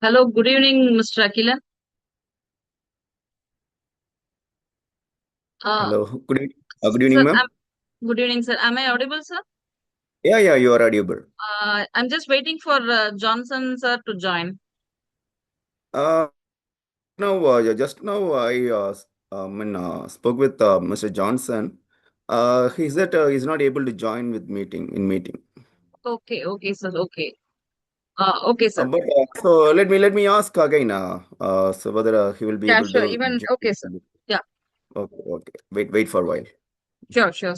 Hello, good evening, Mr. Akila. Uh, Hello. Good sir, evening, ma'am. good evening, sir. Am I audible, sir? Yeah, you are audible. I'm just waiting for Johnson, sir, to join. Uh, just now spoke with Mr. Johnson. He said he's not able to join with meeting. Okay, sir. Okay. Okay, sir. So let me ask again. So whether he will be Yeah, able sure. to Even okay, sir. join. Yeah, Okay. Wait for a while. sure.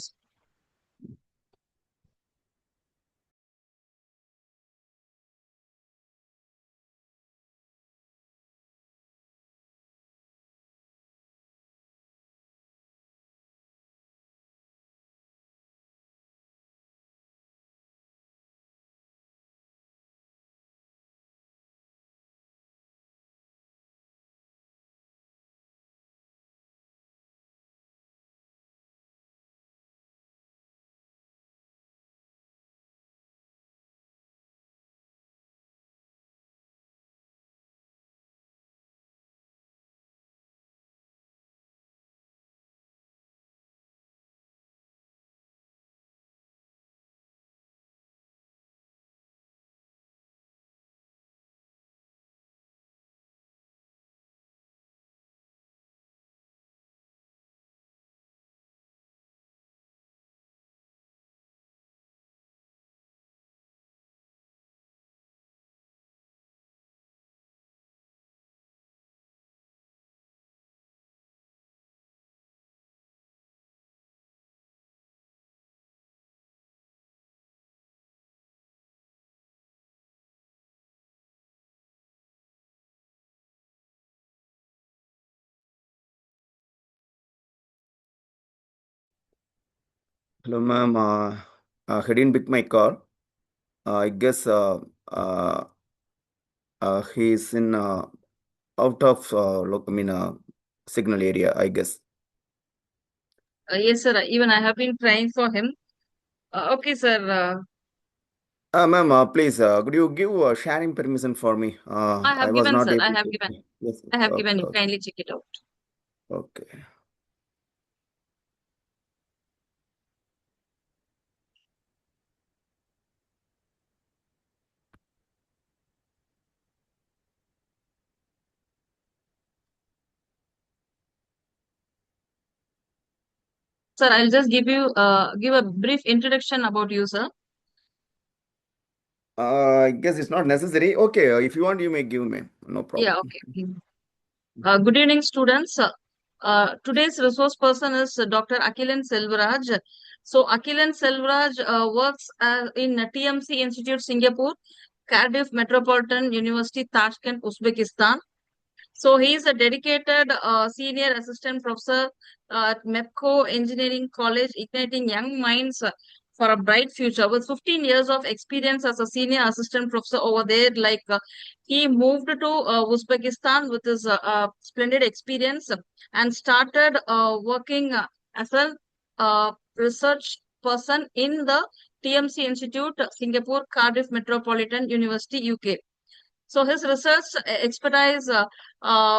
Hello, ma'am. He didn't pick my call. I guess he's in out of signal area, I guess. Yes, sir. Even I have been trying for him. Okay, sir. Ma'am, please, could you give sharing permission for me? I I have was given, not sir. I able have to. given. Yes. I have Okay. given you. Okay. Kindly check it out. Okay. Sir, I'll just give a brief introduction about you, sir. I guess it's not necessary. Okay. If you want, you may give me. No Yeah, problem. okay. Good evening, students. Today's resource person is Dr. Akilan Selvaraj. So, Akilan Selvaraj works in TMC Institute, Singapore, Cardiff Metropolitan University, Tashkent, Uzbekistan. So, he is a dedicated senior assistant professor at MEPCO Engineering College, igniting young minds for a bright future. With 15 years of experience as a senior assistant professor over there, he moved to Uzbekistan with his splendid experience and started working as a research person in the TMC Institute, Singapore, Cardiff Metropolitan University, UK. So his research expertise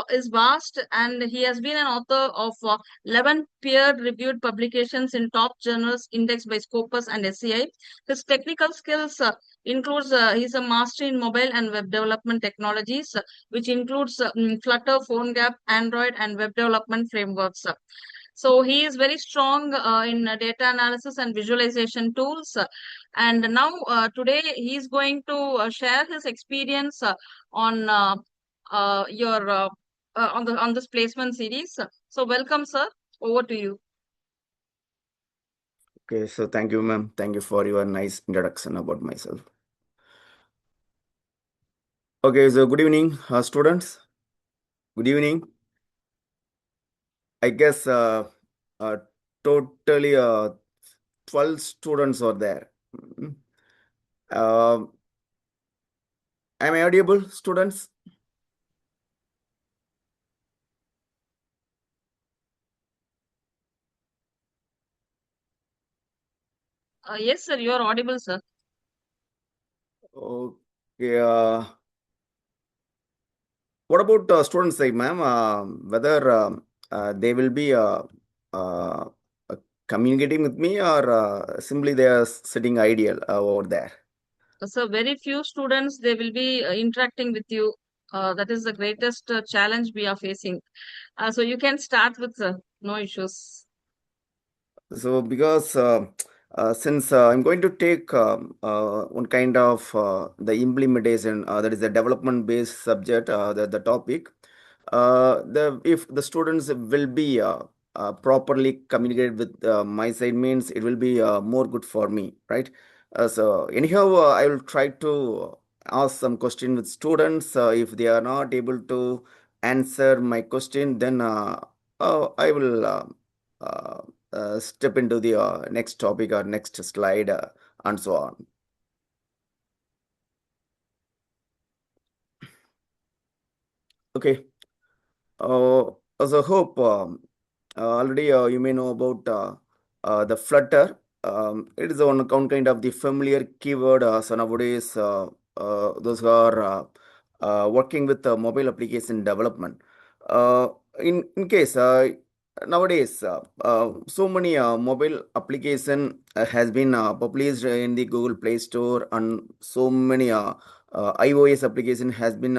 is vast, and he has been an author of 11 peer-reviewed publications in top journals indexed by Scopus and SCI. His technical skills includes he's a master in mobile and web development technologies, which includes Flutter, PhoneGap, Android, and web development frameworks. So he is very strong in data analysis and visualization tools. And now today he is going to share his experience on your on this placement series. So welcome, sir. Over to you. Okay. So thank you, ma'am. Thank you for your nice introduction about myself. Okay. So good evening, students. Good evening. I guess uh, totally 12 students are there. Mm. Uh, am I audible, students? Yes, sir. You are audible, sir. Okay. What about students like ma'am? Whether they will be uh, communicating with me or simply they are sitting ideal over there? So very few students, they will be interacting with you. That is the greatest challenge we are facing. So you can start with no issues. So, because since I'm going to take one kind of the implementation, that is a development-based subject, the topic, the if the students will be properly communicated with my side means it will be more good for me, right? So anyhow, I will try to ask some question with students. If they are not able to answer my question, then I will. Uh, Step into the next topic or next slide and so on. Okay. As I hope already you may know about the Flutter. It is one kind of the familiar keyword. So nowadays, those who are working with mobile application development. Uh, in case nowadays, so many mobile application has been published in the Google Play Store, and so many iOS application has been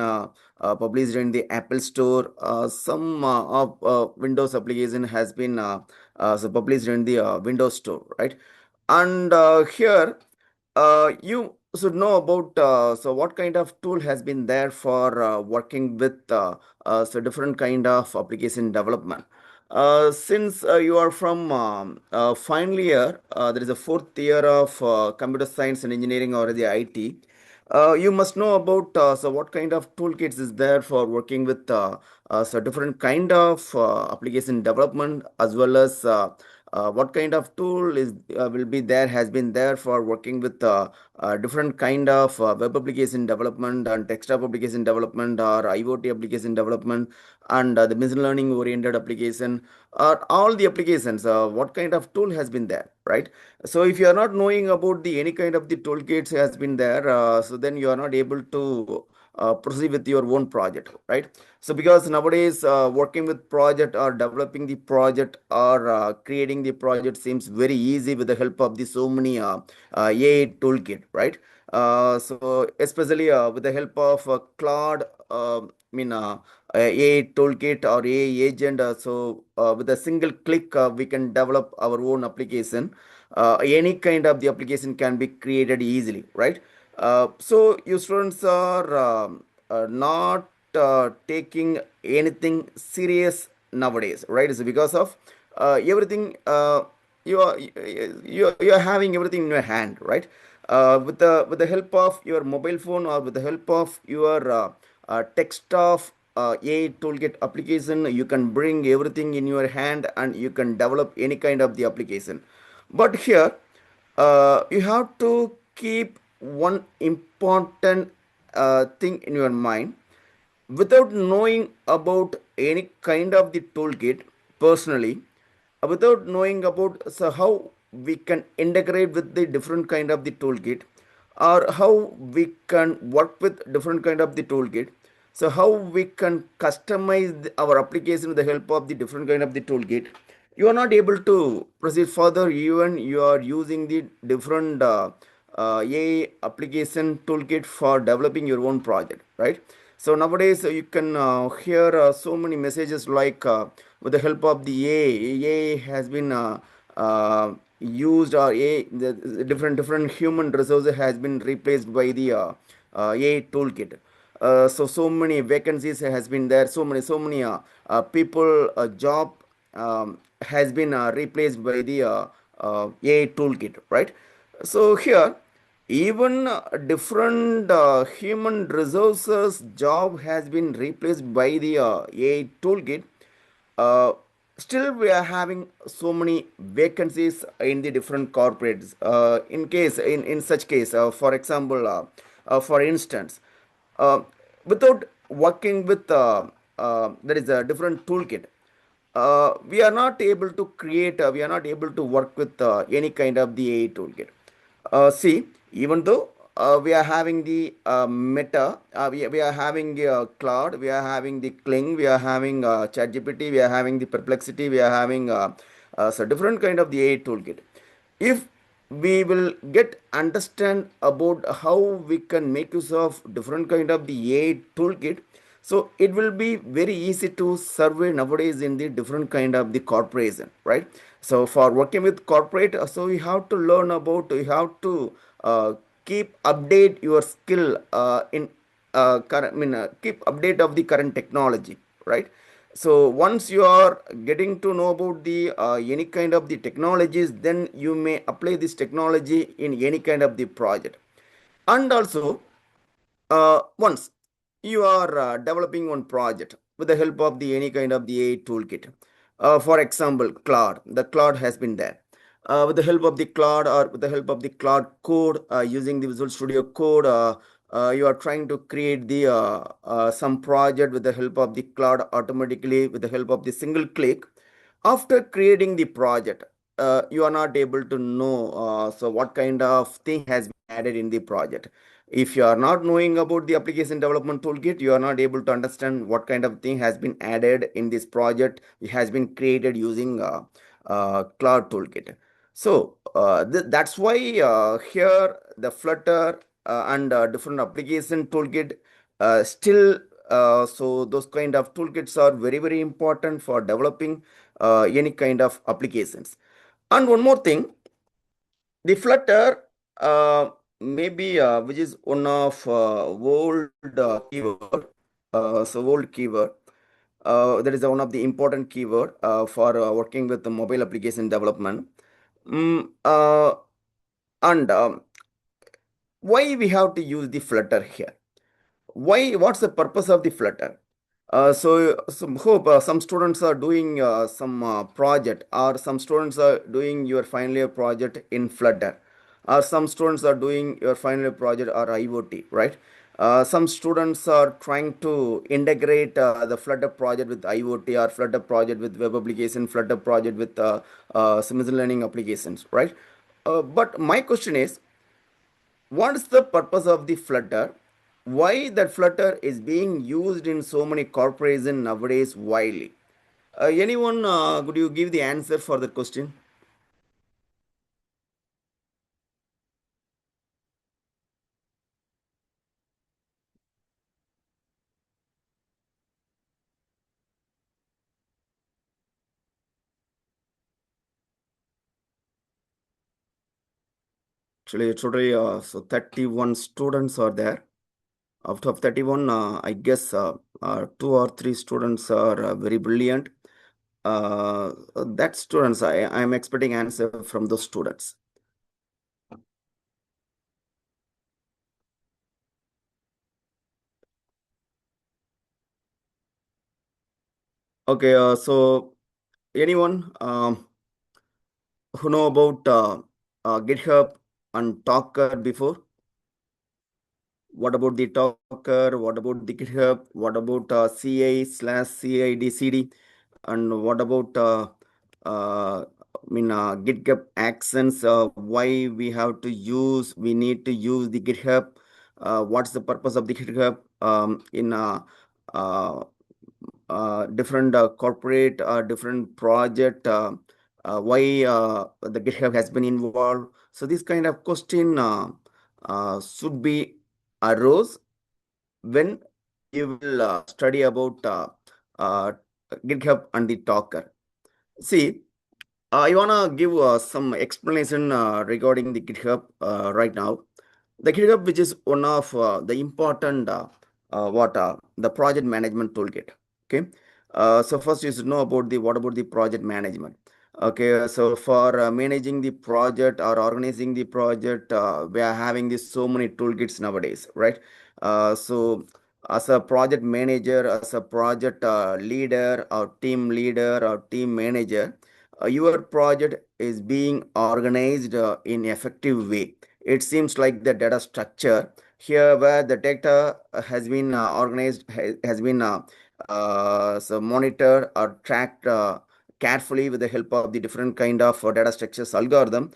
published in the Apple Store. Some of Windows application has been so published in the Windows Store, right? And here you should know about so what kind of tool has been there for working with so different kind of application development. Since you are from final year, there is a fourth year of computer science and engineering or the IT. You must know about so what kind of toolkits is there for working with so different kind of application development, as well as what kind of tool is will be there has been there for working with different kind of web application development and desktop application development or IoT application development and the machine learning oriented application, all the applications, what kind of tool has been there, right? So if you are not knowing about the any kind of the toolkits has been there, so then you are not able to proceed with your own project, right? So because nowadays working with project or developing the project or creating the project seems very easy with the help of the so many AI toolkit, right? So especially with the help of Claude, AI toolkit or AI agent. So with a single click, we can develop our own application. Any kind of the application can be created easily, right? So you students are not taking anything serious nowadays, right? It's because of everything you are having everything in your hand, right? With the help of your mobile phone or with the help of your text of AI toolkit application, you can bring everything in your hand and you can develop any kind of the application. But here, you have to keep one important thing in your mind. Without knowing about any kind of the toolkit personally, without knowing about so how we can integrate with the different kind of the toolkit, or how we can work with different kind of the toolkit, so how we can customize our application with the help of the different kind of the toolkit, you are not able to proceed further even you are using the different AI application toolkit for developing your own project, right? So nowadays you can hear so many messages like with the help of the AI has been used, or the different human resources has been replaced by the AI toolkit. So many vacancies has been there. So many people job has been replaced by the AI toolkit, right? So here, even different human resources job has been replaced by the AI toolkit. Uh, Still, we are having so many vacancies in the different corporates. In such case, for example, for instance, uh, without working with there is a different toolkit, we are not able to create, we are not able to work with any kind of the AI toolkit. See, even though we are having the Meta, we are having Cloud, we are having the Kling, we are having ChatGPT, we are having the Perplexity, we are having so different kind of the AI toolkit. If we will get understand about how we can make use of different kind of the AI toolkit, so it will be very easy to survey nowadays in the different kind of the corporation, right? So for working with corporate, so you have to learn about, you have to keep update your skill in current, keep update of the current technology, right? So once you are getting to know about the any kind of the technologies, then you may apply this technology in any kind of the project. And also, once you are developing one project with the help of the any kind of the AI toolkit, for example, Cloud, the Cloud has been there. With the help of the Cloud or with the help of the Cloud code, using the Visual Studio Code, you are trying to create the some project with the help of the Cloud automatically with the help of the single click. After creating the project, you are not able to know so what kind of thing has been added in the project. If you are not knowing about the application development toolkit, you are not able to understand what kind of thing has been added in this project. It has been created using Cloud toolkit. So that's why here the Flutter and different application toolkit still so those kind of toolkits are very very important for developing any kind of applications. And one more thing, the Flutter maybe which is one of old keyword, so old keyword. That is one of the important keyword for working with the mobile application development. Mm, uh, and why we have to use the Flutter here? Why? What's the purpose of the Flutter? So hope some students are doing some project, or some students are doing your final year project in Flutter, or some students are doing your final year project or IoT, right? Some students are trying to integrate the Flutter project with IoT, or Flutter project with web application, Flutter project with machine learning applications, right? But my question is, what is the purpose of the Flutter? Why that Flutter is being used in so many corporations nowadays widely? Anyone, could you give the answer for that question? Actually, today, so 31 students are there. Out of 31, I guess two or three students are very brilliant. That students, I am expecting answer from those students. Okay, so anyone who know about GitHub and Docker before? What about the Docker? What about the GitHub? What about CI/CD? And what about GitHub Actions? Why we have to use? We need to use the GitHub. What's the purpose of the GitHub in uh, different corporate, different project? Why the GitHub has been involved? So this kind of question should be arose when you will study about uh, GitHub and the Docker. See, I wanna give some explanation regarding the GitHub right now. The GitHub, which is one of the important the project management toolkit. Okay, so first you should know about the what about the project management. Okay, so for managing the project or organizing the project, we are having this so many toolkits nowadays, right? So as a project manager, as a project leader or team leader or team manager, your project is being organized in effective way. It seems like the data structure here where the data has been organized, has been so monitored or tracked carefully with the help of the different kind of data structures algorithm.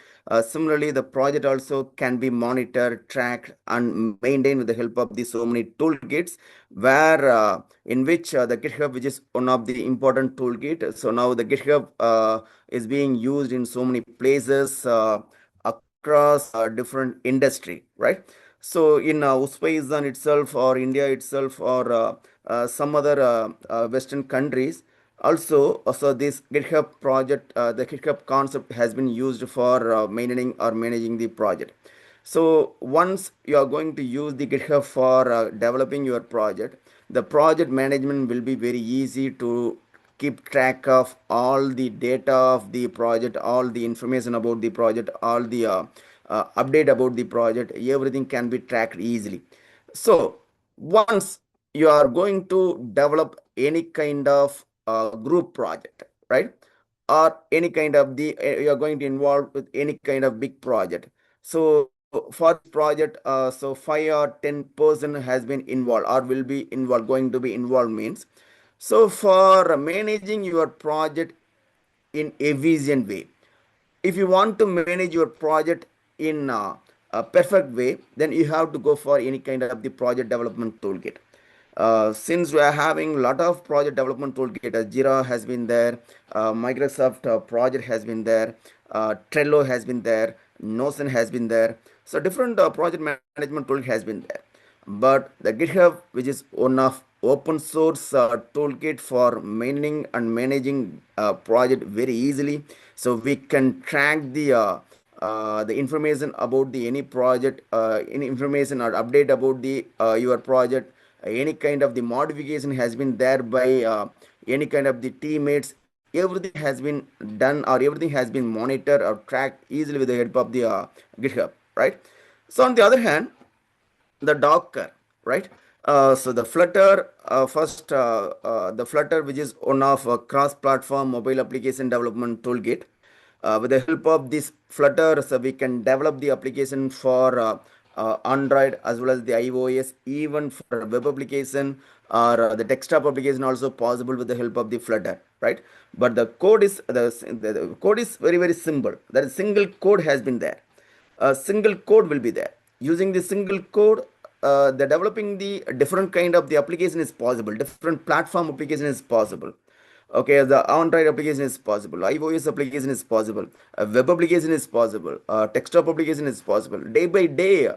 Similarly, the project also can be monitored, tracked, and maintained with the help of the so many toolkits, where in which the GitHub, which is one of the important toolkit. So now the GitHub is being used in so many places across different industry, right? So in Uzbekistan itself, or India itself, or some other Western countries, also this GitHub project, the GitHub concept has been used for maintaining or managing the project. So once you are going to use the GitHub for developing your project, the project management will be very easy to keep track of all the data of the project, all the information about the project, all the update about the project. Everything can be tracked easily. So once you are going to develop any kind of group project, right, or any kind of the you are going to involve with any kind of big project. So for this project, so 5 or 10 person has been involved or will be involved, going to be involved means. So for managing your project in efficient way, if you want to manage your project in a perfect way, then you have to go for any kind of the project development toolkit. Since we are having a lot of project development toolkit, Jira has been there, Microsoft project has been there, Trello has been there, Notion has been there. So different project management tool has been there. But the GitHub, which is one of open source toolkit for maintaining and managing project very easily, so we can track the information about the any project, any information or update about the your project, any kind of the modification has been there by any kind of the teammates. Everything has been done or everything has been monitored or tracked easily with the help of the GitHub, right? So on the other hand, the Docker, right? So the Flutter, first, the Flutter, which is one of a cross-platform mobile application development toolkit. With the help of this Flutter, so we can develop the application for Android as well as the iOS, even for web application or the desktop application also possible with the help of the Flutter, right? But the code is the code is very very simple. That is single code has been there. A single code will be there. Using the single code, the developing the different kind of the application is possible. Different platform application is possible. Okay, the Android application is possible. iOS application is possible. A web application is possible. Desktop application is possible. Day by day,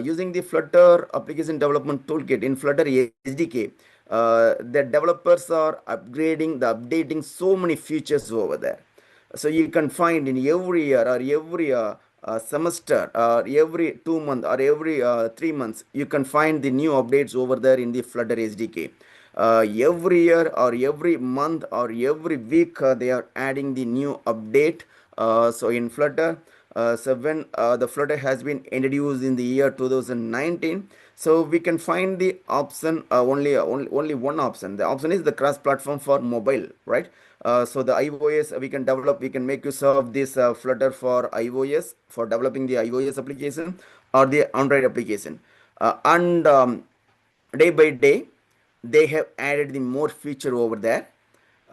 using the Flutter application development toolkit in Flutter SDK, the developers are upgrading, the updating so many features over there. So you can find in every year or every semester or every 2 months or every 3 months, you can find the new updates over there in the Flutter SDK. Every year or every month or every week, they are adding the new update. So in Flutter, so when the Flutter has been introduced in the year 2019, so we can find the option, only one option. The option is the cross platform for mobile, right? So the iOS, we can develop, we can make use of this Flutter for iOS for developing the iOS application or the Android application. And day by day, they have added the more feature over there.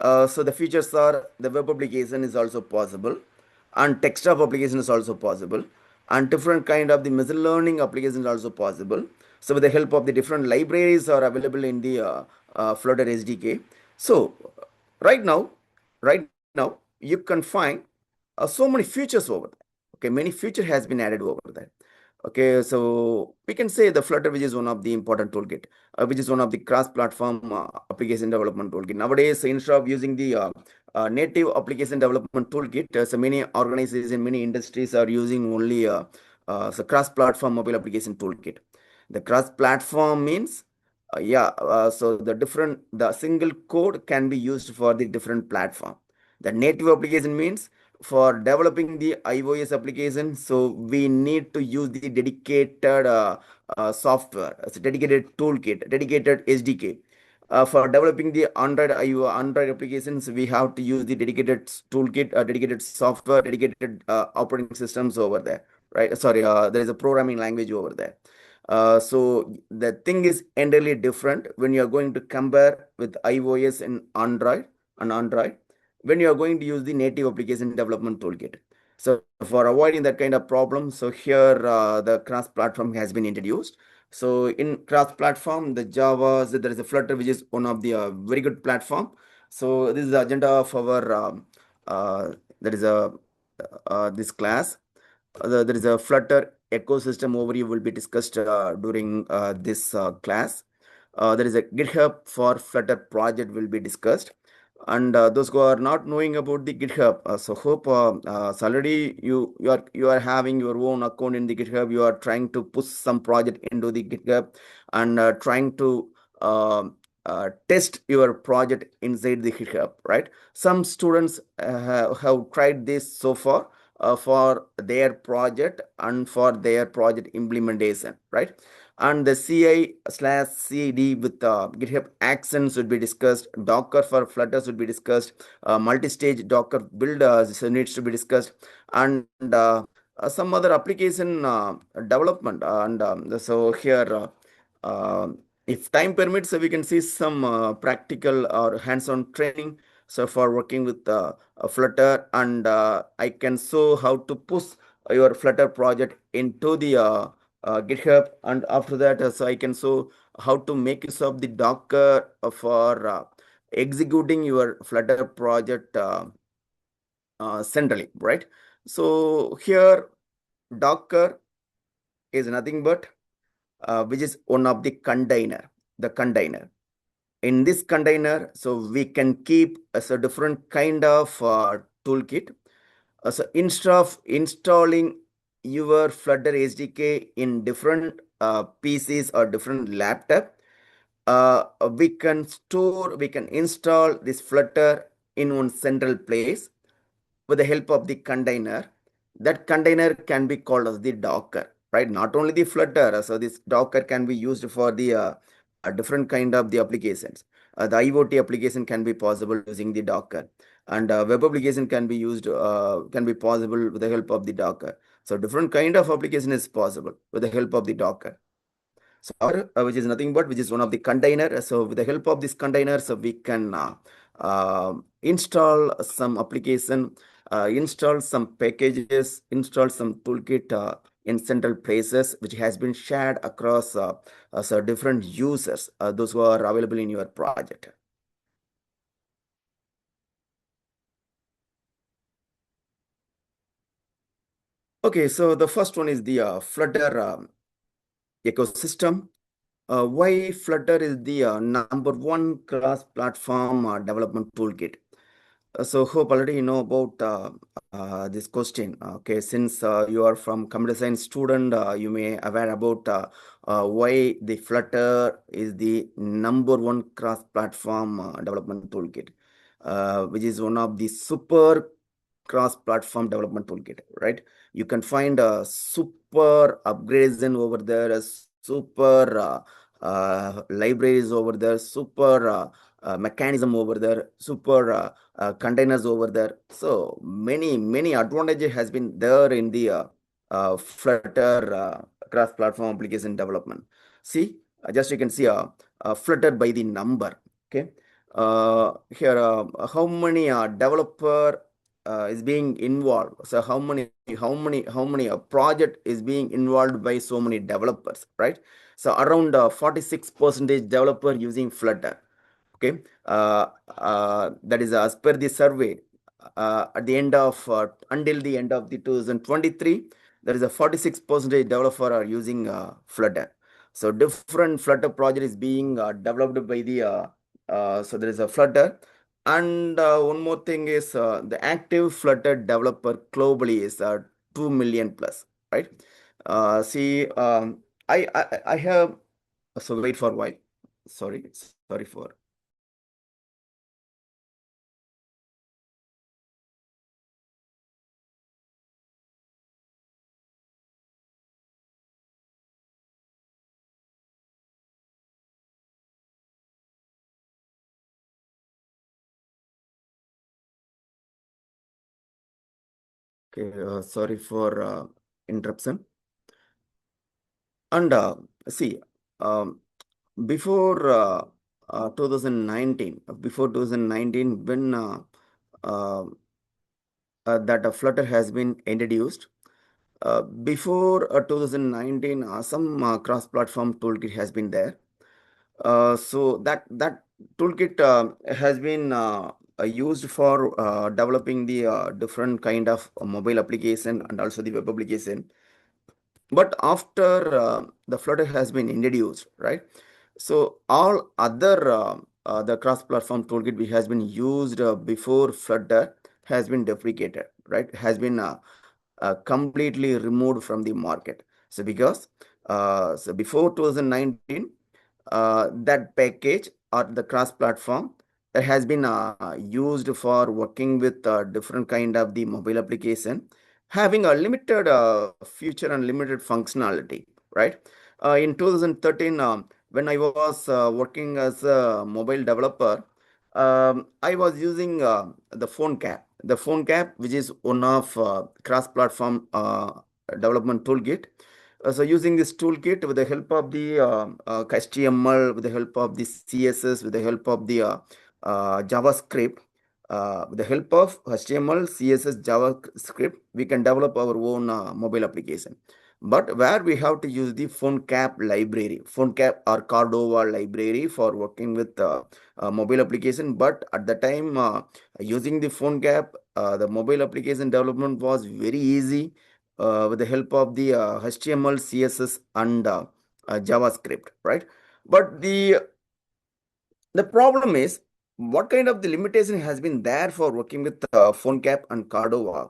So the features are the web application is also possible, and desktop application is also possible, and different kind of the machine learning application is also possible. So with the help of the different libraries are available in the Flutter SDK. So right now, you can find so many features over there. Okay, many feature has been added over there. Okay, so we can say the Flutter, which is one of the important toolkit, which is one of the cross-platform application development toolkit. Nowadays, instead of using the native application development toolkit, so many organizations, many industries are using only so cross-platform mobile application toolkit. The cross-platform means, so the single code can be used for the different platform. The native application means for developing the iOS application, so we need to use the dedicated software, it's a dedicated toolkit, dedicated SDK. For developing the Android applications, we have to use the dedicated toolkit, dedicated software, dedicated operating systems over there, right? Sorry, there is a programming language over there. So the thing is entirely different when you are going to compare with iOS and Android. when you are going to use the native application development toolkit. So for avoiding that kind of problem, so here the cross-platform has been introduced. So in cross-platform, the Java, so there is a Flutter, which is one of the very good platform. So this is the agenda of our there is a this class. There is a Flutter ecosystem overview will be discussed during this class. There is a GitHub for Flutter project will be discussed. And those who are not knowing about the GitHub, so hope so already you are having your own account in the GitHub. You are trying to push some project into the GitHub and trying to test your project inside the GitHub, right? Some students have tried this so far for their project and for their project implementation, right? And the CI/CD with GitHub Actions would be discussed. Docker for Flutter would be discussed. Multi-stage Docker build needs to be discussed, and some other application development. And so here, if time permits, we can see some practical or hands-on training. So for working with Flutter, and I can show how to push your Flutter project into the GitHub, and after that, so I can show how to make use of the Docker for executing your Flutter project centrally, right? So here, Docker is nothing but which is one of the container. In this container, so we can keep as a different kind of toolkit. So instead of installing your Flutter SDK in different PCs or different laptop, we can install this Flutter in one central place with the help of the container. That container can be called as the Docker, right? Not only the Flutter, so this Docker can be used for the a different kind of the applications. The IoT application can be possible using the Docker, and web application can be used, can be possible with the help of the Docker. So different kind of application is possible with the help of the Docker. So Docker, which is nothing but which is one of the container. So with the help of this container, so we can install some application, install some packages, install some toolkit in central places, which has been shared across so different users, those who are available in your project. Okay, so the first one is the Flutter ecosystem. Why Flutter is the number one cross-platform development toolkit? So hope already you know about this question. Okay, since you are from computer science student, you may aware about why the Flutter is the number one cross-platform development toolkit, which is one of the super cross-platform development toolkit, right? You can find a super upgradation over there, a super libraries over there, super mechanism over there, super containers over there. So many advantages has been there in the Flutter cross-platform application development. See, just you can see Flutter by the number. Okay, here how many developer is being involved. So how many project is being involved by so many developers, right? So around 46% developer using Flutter. Okay, that is as per the survey. At the end of until the end of the 2023, there is a 46% developer are using Flutter. So different Flutter project is being developed by the so there is a Flutter. And one more thing is the active Flutter developer globally is 2 million plus, right? See, I have, so wait for a while. Sorry for. Okay, sorry for interruption. And see, um, before 2019, when that Flutter has been introduced. Before 2019, some cross-platform toolkit has been there. So that toolkit has been used for developing the different kind of mobile application and also the web application. But after the Flutter has been introduced, right? So all other the cross-platform toolkit which has been used before Flutter has been deprecated, right? Has been completely removed from the market. So because so before 2019, that package or the cross-platform that has been used for working with different kind of the mobile application, having a limited feature and limited functionality, right? In 2013, when I was working as a mobile developer, I was using the phone cap. The phone cap, which is one of cross-platform development toolkit. So using this toolkit with the help of the HTML, with the help of the CSS, with the help of the JavaScript, with the help of HTML, CSS, JavaScript, we can develop our own mobile application. But where we have to use the PhoneCap library, PhoneCap or Cordova library for working with mobile application. But at the time, using the PhoneCap, the mobile application development was very easy with the help of the HTML, CSS, and JavaScript, right? But the problem is, what kind of the limitation has been there for working with PhoneCap and Cordova?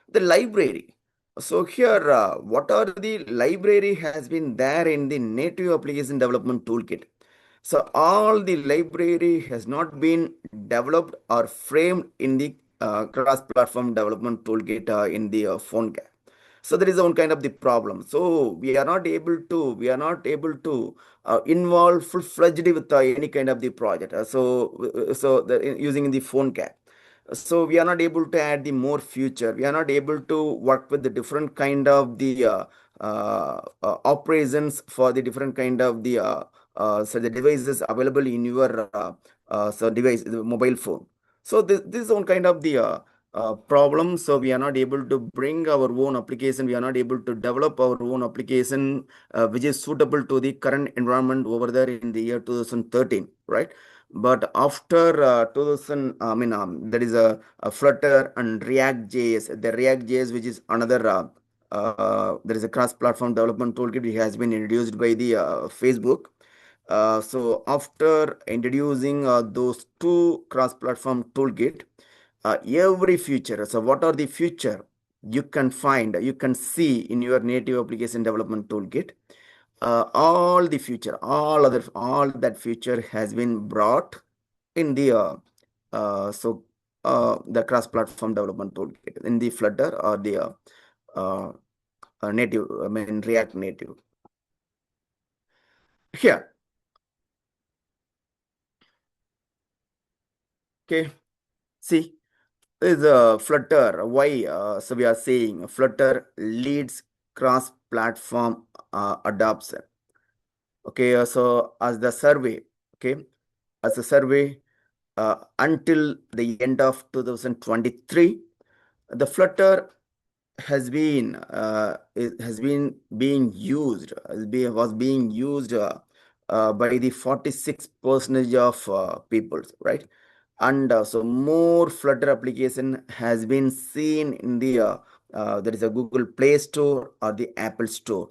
The library. So here, what are the library has been there in the native application development toolkit. So all the library has not been developed or framed in the cross-platform development toolkit in the PhoneCap. So there is one kind of the problem. So we are not able to involve full-fledged with any kind of the project. Using the PhoneCap. So we are not able to add the more feature. We are not able to work with the different kind of the operations for the different kind of the so the devices available in your device, the mobile phone. So this is one kind of the problem. So we are not able to bring our own application. We are not able to develop our own application which is suitable to the current environment over there in the year 2013, right? But after 2000, I mean, there is a Flutter and React JS. The React JS, which is another, there is a cross-platform development toolkit which has been introduced by the Facebook. So after introducing those two cross-platform toolkit, every feature. So what are the feature you can find, you can see in your native application development toolkit? All that feature has been brought in the the cross-platform development toolkit in the Flutter or the native, I mean React Native. Here, okay, see, is a Flutter. Why? So we are saying Flutter leads cross-platform adoption. Okay, so as the survey, okay, as a survey until the end of 2023, the Flutter has been being used was being used by the 46% of people, right? And so more Flutter application has been seen in the there is a Google Play Store or the Apple Store.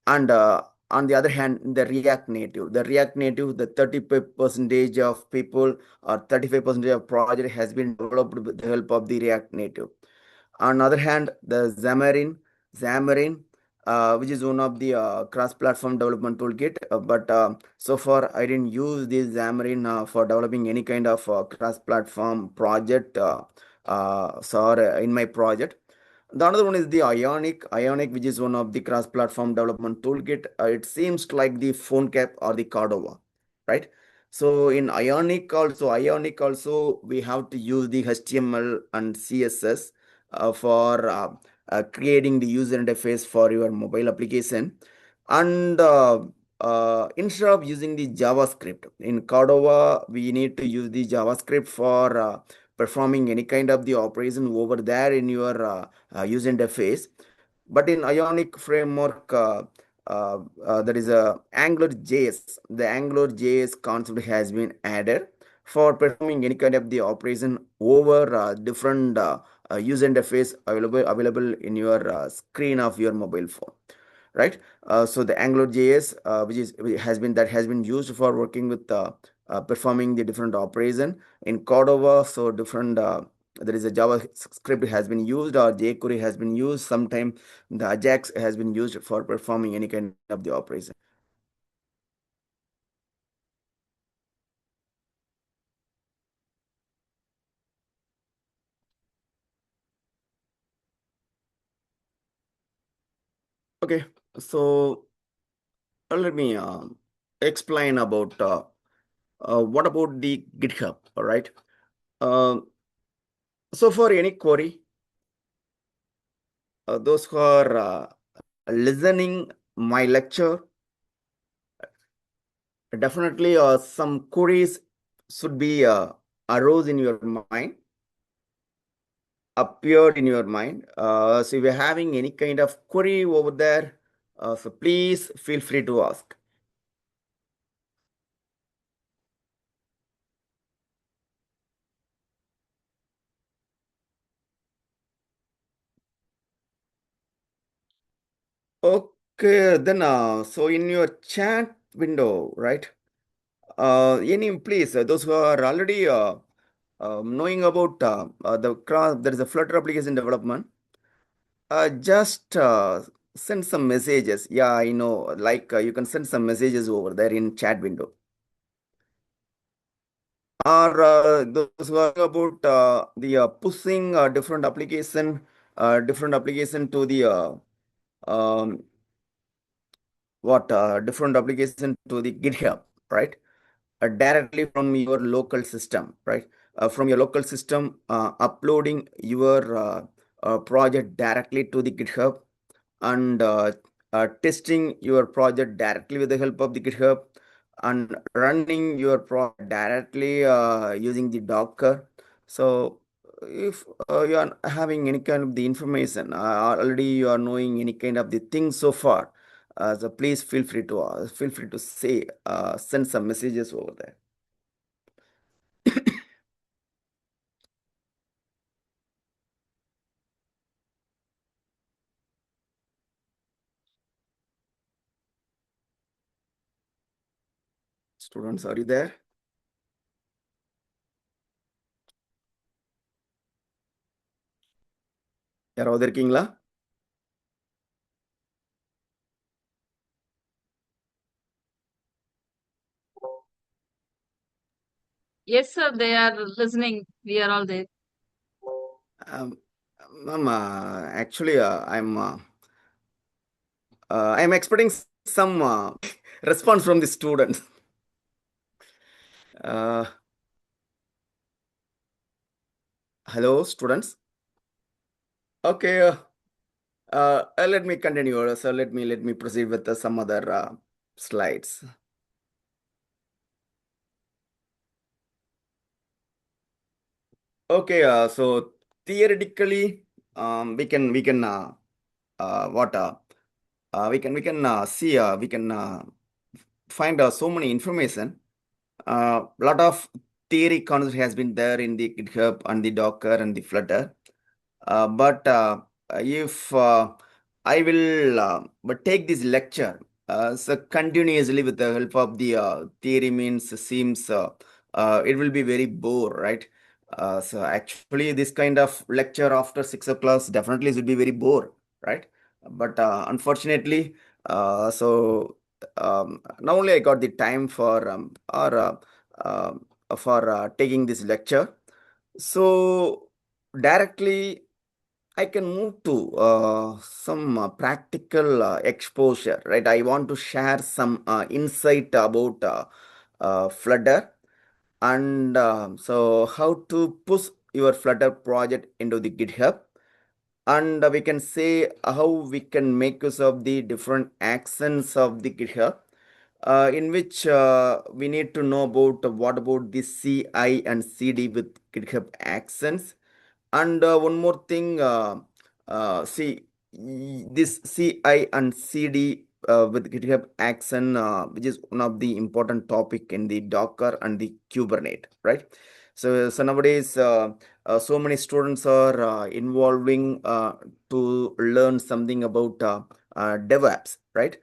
And on the other hand, the React Native, the 35% of people or 35% of project has been developed with the help of the React Native. On the other hand, the Xamarin, which is one of the cross-platform development toolkit, but so far I didn't use this Xamarin for developing any kind of cross-platform project in my project. The another one is the Ionic, which is one of the cross-platform development toolkit. It seems like the PhoneCap or the Cordova, right? So in Ionic also we have to use the HTML and CSS for creating the user interface for your mobile application. And instead of using the JavaScript, in Cordova, we need to use the JavaScript for performing any kind of the operation over there in your user interface. But in Ionic framework, there is a Angular JS. The Angular JS concept has been added for performing any kind of the operation over different user interface available in your screen of your mobile phone, right? So the Angular JS, which has been used for working with performing the different operation in Cordova. So different there is a JavaScript has been used, or jQuery has been used. Sometime the Ajax has been used for performing any kind of the operation. Okay, so let me explain about what about the GitHub. All right. Uh, so for any query, those who are listening my lecture, definitely some queries should be arose in your mind, appeared in your mind. So if you're having any kind of query over there, so please feel free to ask. Okay, then so in your chat window, right? Any please those who are already knowing about there is a Flutter application development. Just send some messages. Yeah, I know. Like you can send some messages over there in chat window. Or those who are about the pushing different application to the um, different application to the GitHub, right? Directly from your local system, right? From your local system, uploading your project directly to the GitHub, and testing your project directly with the help of the GitHub, and running your project directly using the Docker. So if you are having any kind of the information, already you are knowing any kind of the things so far, so please feel free to say send some messages over there. Students, are you there? யாராவது இருக்கீங்களா? Yes, sir, they are listening. We are all there. Um, Ma'am, actually, I'm expecting some response from the students. Uh, Hello, students. Okay, let me continue. So let me proceed with some other slides. Okay, so theoretically, we can what see we can find so many information. A lot of theory concept has been there in the GitHub and the Docker and the Flutter. But if I will but take this lecture so continuously with the help of the theory means seems it will be very bore, right? So actually this kind of lecture after 6 o'clock definitely should be very bore, right? But unfortunately, so now only I got the time for taking this lecture. So directly I can move to some practical exposure, right? I want to share some insight about Flutter, and so how to push your Flutter project into the GitHub, and we can say how we can make use of the different actions of the GitHub. in which we need to know about what about the CI and CD with GitHub Actions. And one more thing, see, this CI and CD with GitHub Action, which is one of the important topic in the Docker and the Kubernetes, right? So nowadays, so many students are involving to learn something about DevOps, right?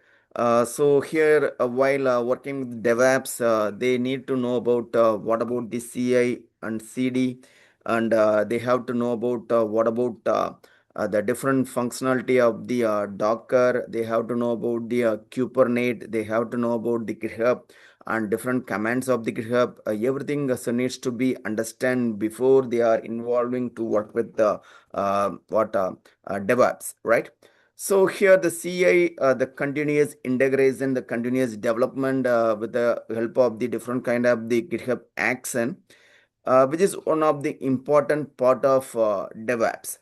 So here, while working with DevOps, they need to know about what about the CI and CD, and they have to know about what about the different functionality of the Docker. They have to know about the Kubernetes. They have to know about the GitHub and different commands of the GitHub. Everything needs to be understand before they are involving to work with the DevOps, right? So here the CI, the continuous integration, the continuous development with the help of the different kind of the GitHub action, which is one of the important part of DevOps.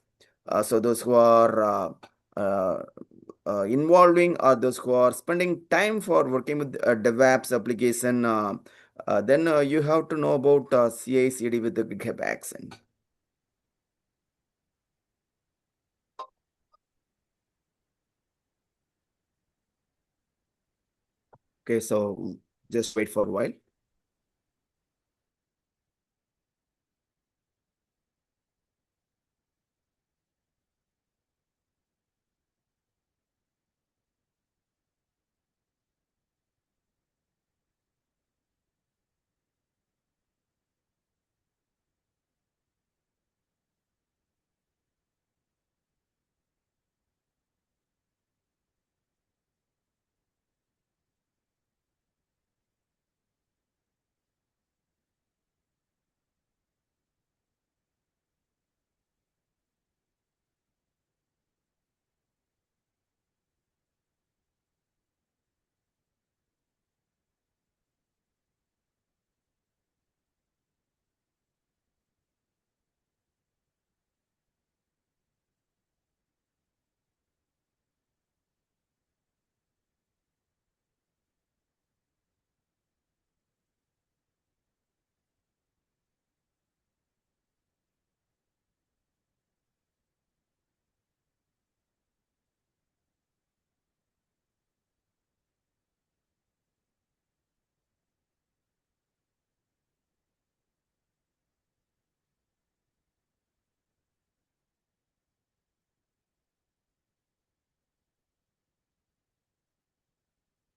So those who are uh, involving or those who are spending time for working with DevOps application, then you have to know about CI/CD with the GitHub action. Okay, so just wait for a while.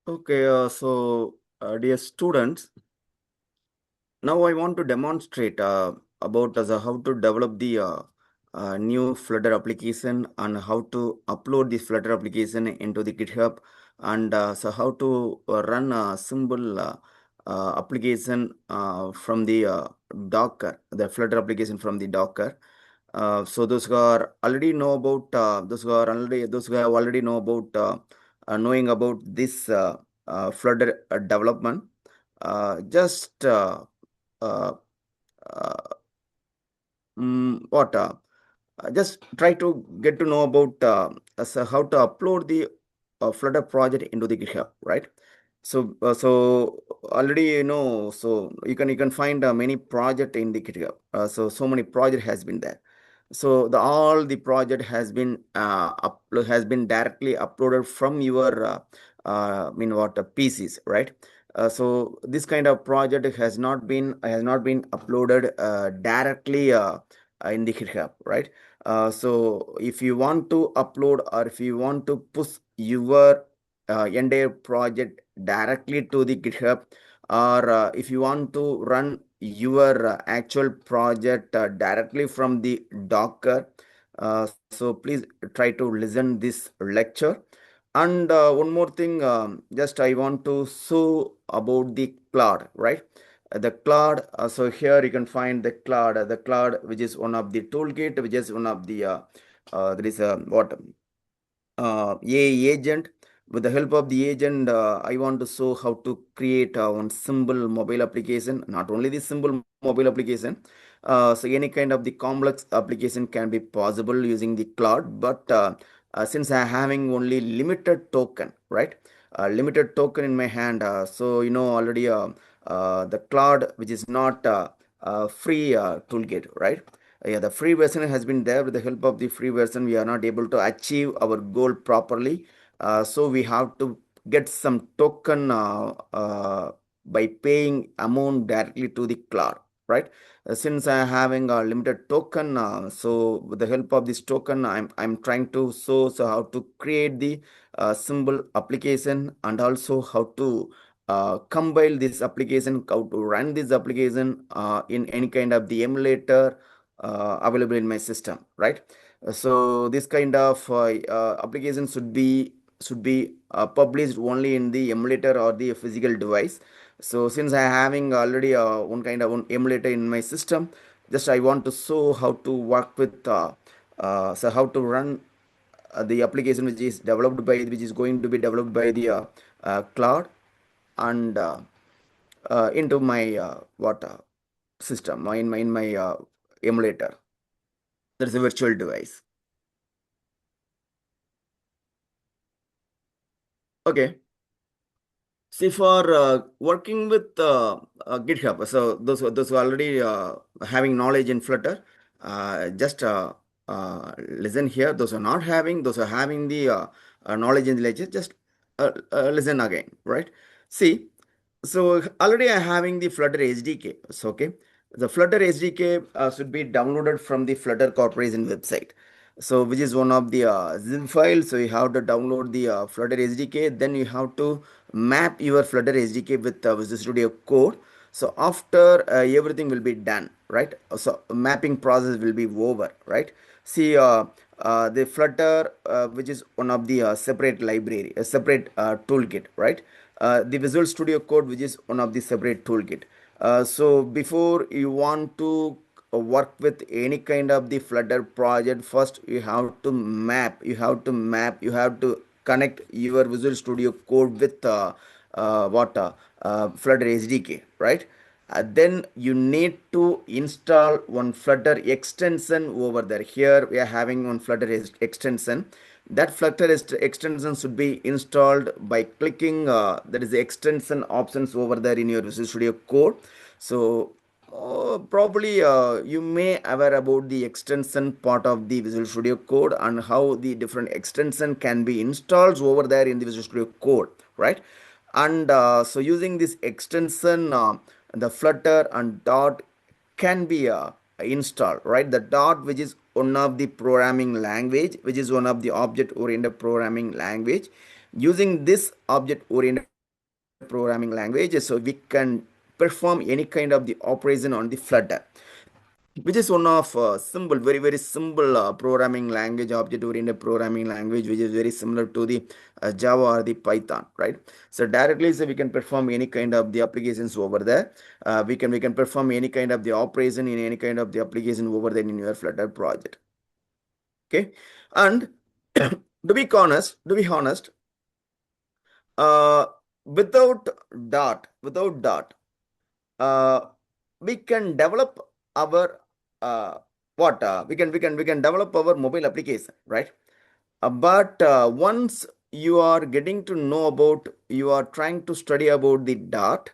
Okay, so dear students, now I want to demonstrate about how to develop the new Flutter application and how to upload this Flutter application into the GitHub, and so how to run a simple application from the Docker, the Flutter application from the Docker. So those who are already know about those who have already know about knowing about this Flutter development, just uh, uh, what just try to get to know about how to upload the Flutter project into the GitHub, right? So already so you can find many project in the GitHub. So many project has been there. So all the project has been directly uploaded from your PCs, right? So this kind of project has not been uploaded directly in the GitHub, right? So if you want to upload or if you want to push your entire project directly to the GitHub, or if you want to run your actual project directly from the Docker, so please try to listen this lecture. And one more thing, just I want to show about the cloud, right? The cloud, so here you can find the cloud, which is one of the toolkit, which is one of the there is a what AI agent. With the help of the agent, I want to show how to create one simple mobile application. Not only the simple mobile application, so any kind of the complex application can be possible using the cloud. But since I am having only limited token, right? limited token in my hand. So already the cloud, which is not free toolkit, right? Yeah, the free version has been there. With the help of the free version, we are not able to achieve our goal properly. So we have to get some token by paying amount directly to the cloud, right? Since I am having a limited token, so with the help of this token, I'm trying to show so how to create the simple application, and also how to compile this application, how to run this application in any kind of the emulator available in my system, right? So this kind of application should be published only in the emulator or the physical device. So since I having already one kind of one emulator in my system, just I want to show how to work with so how to run the application which is going to be developed by the cloud, and into my what system in my emulator. That's a virtual device. Okay. See, for working with GitHub, so those who already having knowledge in Flutter, just listen here. Those who are having the knowledge in the ledger, just listen again, right? See, so already I having the Flutter SDK. So okay, the Flutter SDK should be downloaded from the Flutter Corporation website. So which is one of the zip files. So you have to download the Flutter SDK. Then you have to map your Flutter SDK with Visual Studio Code. So after everything will be done, right? So mapping process will be over, right? See, the Flutter, which is one of the separate library, a separate toolkit, right? The Visual Studio Code, which is one of the separate toolkit. So before you want to work with any kind of the Flutter project, first you have to connect your Visual Studio Code with Flutter SDK, right? Then you need to install one Flutter extension over there. Here we are having one Flutter extension. That Flutter extension should be installed by clicking there is the extension options over there in your Visual Studio Code. So probably you may aware about the extension part of the Visual Studio Code and how the different extension can be installed over there in the Visual Studio Code, right? And so using this extension, the Flutter and Dot can be installed, right? The Dot, which is one of the programming language, which is one of the object oriented programming language. Using this object oriented programming language, so we can perform any kind of the operation on the Flutter, which is one of simple, very very simple programming language, object oriented programming language, which is very similar to the Java or the Python, right? So directly, so we can perform any kind of the applications over there. We can perform any kind of the operation in any kind of the application over there in your Flutter project. Okay. And to be honest, uh, without dot, uh, we can develop our we can develop our mobile application, right? But once you are getting to know about, you are trying to study about the dot,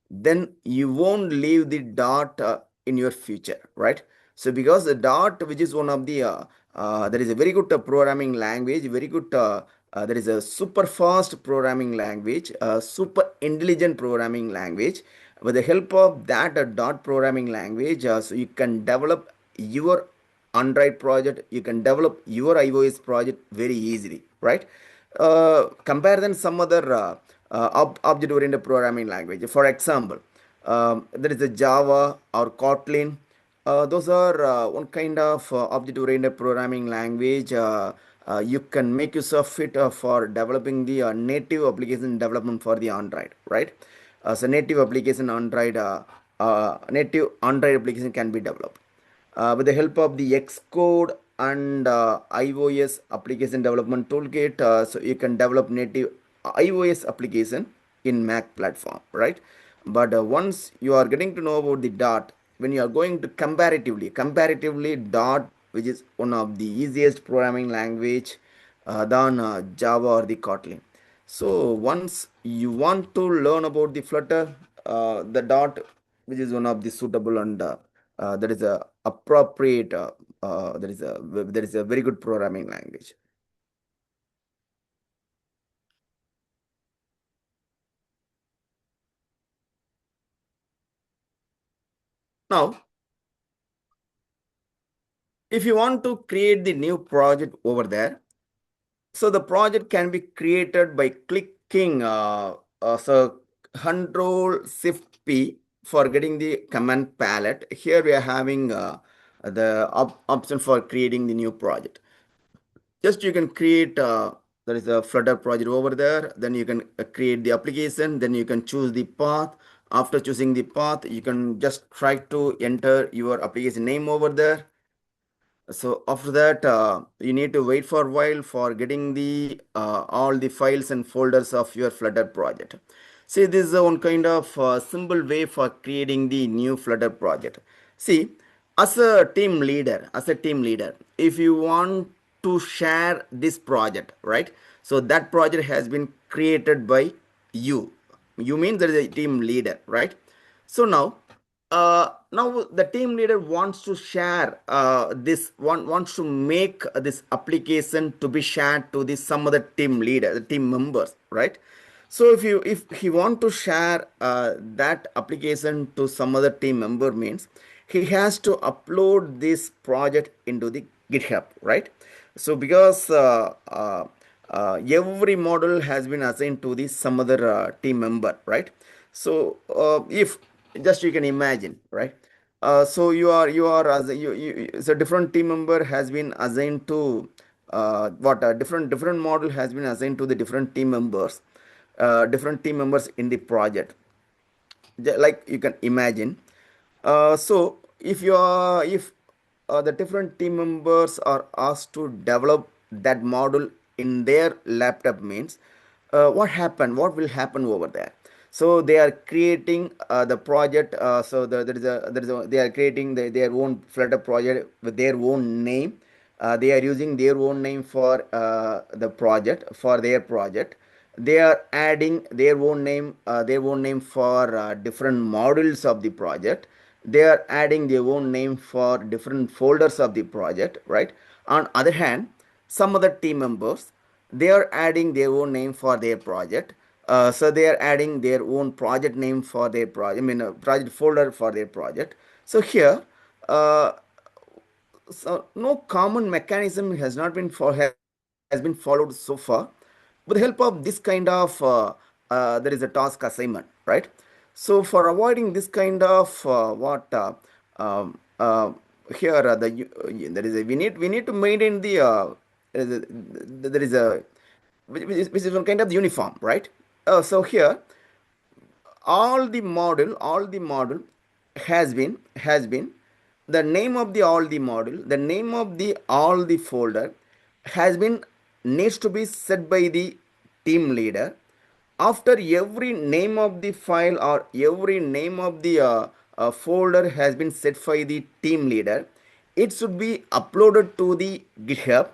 then you won't leave the dot in your future, right? So because the dot, which is one of the there is a very good programming language, very good there is a super fast programming language, super intelligent programming language. With the help of that dot programming language, so you can develop your Android project, you can develop your iOS project very easily, right? Compare than some other object oriented programming language. For example, there is a Java or Kotlin. Those are one kind of object oriented programming language. You can make use of it for developing the native application development for the Android, right? So native Android application can be developed with the help of the Xcode and iOS application development toolkit. So you can develop native iOS application in Mac platform, right? But once you are getting to know about the dot, when you are going to comparatively dot, which is one of the easiest programming language than Java or the Kotlin. So once you want to learn about the Flutter, the Dart, which is one of the suitable and that is a appropriate, that is a very good programming language. Now, if you want to create the new project over there, so the project can be created by clicking Control Shift P for getting the command palette. Here we are having the option for creating the new project. Just you can create there is a Flutter project over there. Then you can create the application. Then you can choose the path. After choosing the path, you can just try to enter your application name over there. So after that, you need to wait for a while for getting the all the files and folders of your Flutter project. See, this is one kind of simple way for creating the new Flutter project. See, as a team leader, if you want to share this project, right? So that project has been created by you. You mean there is a team leader, right? So now the team leader wants to share this one wants to make this application to be shared to the some other team leader, the team members, right? So if he want to share that application to some other team member means he has to upload this project into the GitHub, right? So because every model has been assigned to the some other team member, right? So if just you can imagine, right? So you are as so different team member has been assigned to what a different model has been assigned to the different team members in the project, like you can imagine. So if the different team members are asked to develop that model in their laptop means what will happen over there. So they are creating the project, so there is a they are creating their own Flutter project with their own name. They are using their own name for the project, for their project. They are adding their own name for different modules of the project. They are adding their own name for different folders of the project, right? On other hand, some other team members, they are adding their own name for their project. So they are adding their own project name for their project, I mean a project folder for their project. So here uh, so no common mechanism has been followed so far. With the help of this kind of there is a task assignment, right? So for avoiding this kind of what um, uh, here there is a we need to maintain the there is a which is one kind of uniform, right? So here all the model has been the name of the all the model, the name of the all the folder has been needs to be set by the team leader. After every name of the file or every name of the folder has been set by the team leader, it should be uploaded to the GitHub.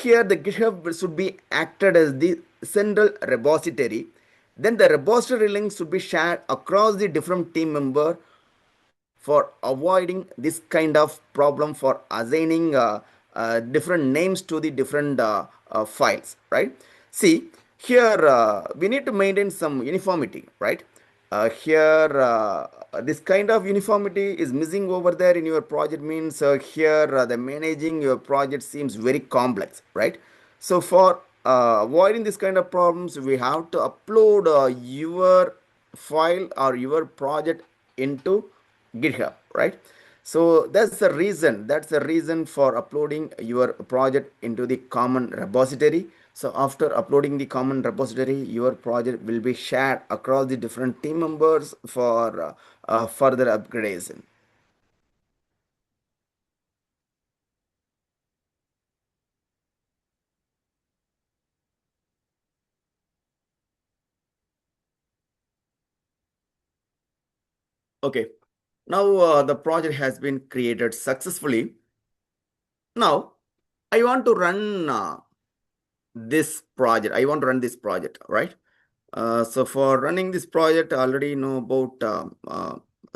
Here the GitHub should be acted as the central repository. Then the repository link should be shared across the different team member for avoiding this kind of problem for assigning different names to the different files, right? See, here we need to maintain some uniformity, right? Here this kind of uniformity is missing over there in your project means here the managing your project seems very complex, right? So for avoiding this kind of problems, we have to upload your file or your project into GitHub, right? So that's the reason for uploading your project into the common repository. So after uploading the common repository, your project will be shared across the different team members for further upgradation. Okay, now the project has been created successfully. Now I want to run this project. I want to run this project, right? So for running this project, I already know about,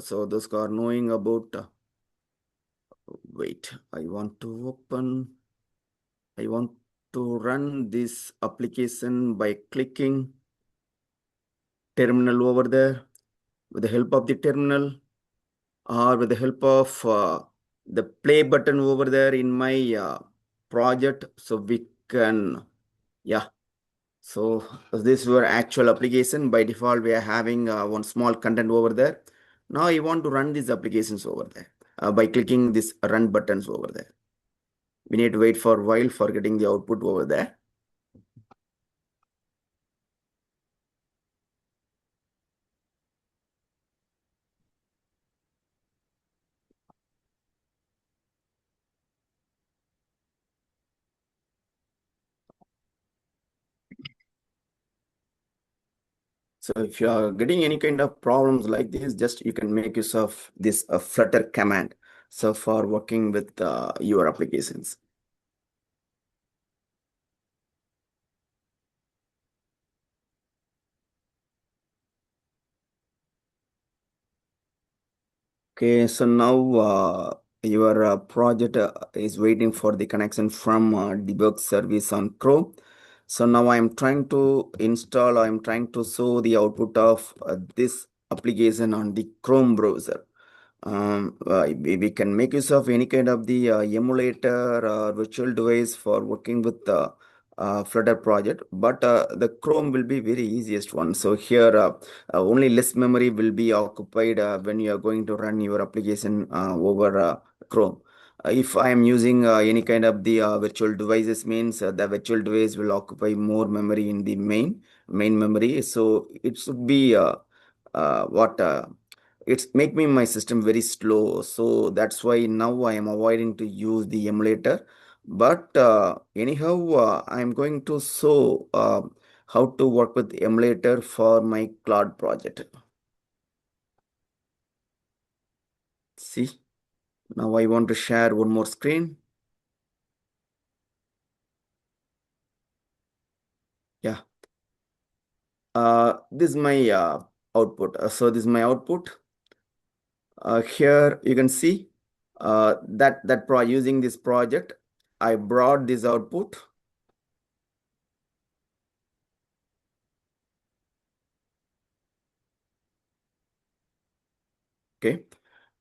so those who are knowing about, wait, I want to run this application by clicking terminal over there with the help of the terminal, or with the help of the play button over there in my project. So we can, yeah. So this is our actual application. By default, we are having one small content over there. Now I want to run these applications over there by clicking this run buttons over there. We need to wait for a while for getting the output over there. So if you are getting any kind of problems like this, just you can make use of this Flutter command. So for working with your applications. Okay, so now your project is waiting for the connection from debug service on Chrome. So now I'm trying to install, I'm trying to show the output of this application on the Chrome browser. We can make use of any kind of the emulator or virtual device for working with the Flutter project, but the Chrome will be very easiest one. So here only less memory will be occupied when you are going to run your application over Chrome. If I am using any kind of the virtual devices, means the virtual device will occupy more memory in the main memory. So it should be what it's make me my system very slow. So that's why now I am avoiding to use the emulator. But anyhow, I'm going to show how to work with the emulator for my cloud project. See, now I want to share one more screen. Yeah. This is my output. So this is my output. Here you can see that using this project, I brought this output. Okay.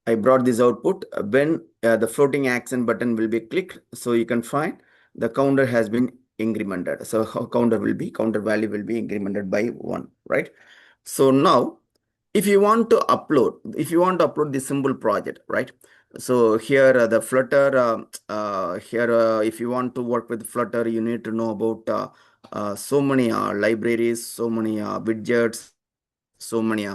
I brought this output when the floating accent button will be clicked. So you can find the counter has been incremented. So how counter value will be incremented by 1, right? So now if you want to upload the simple project, right? So here the Flutter, here if you want to work with Flutter, you need to know about so many libraries, so many widgets, so many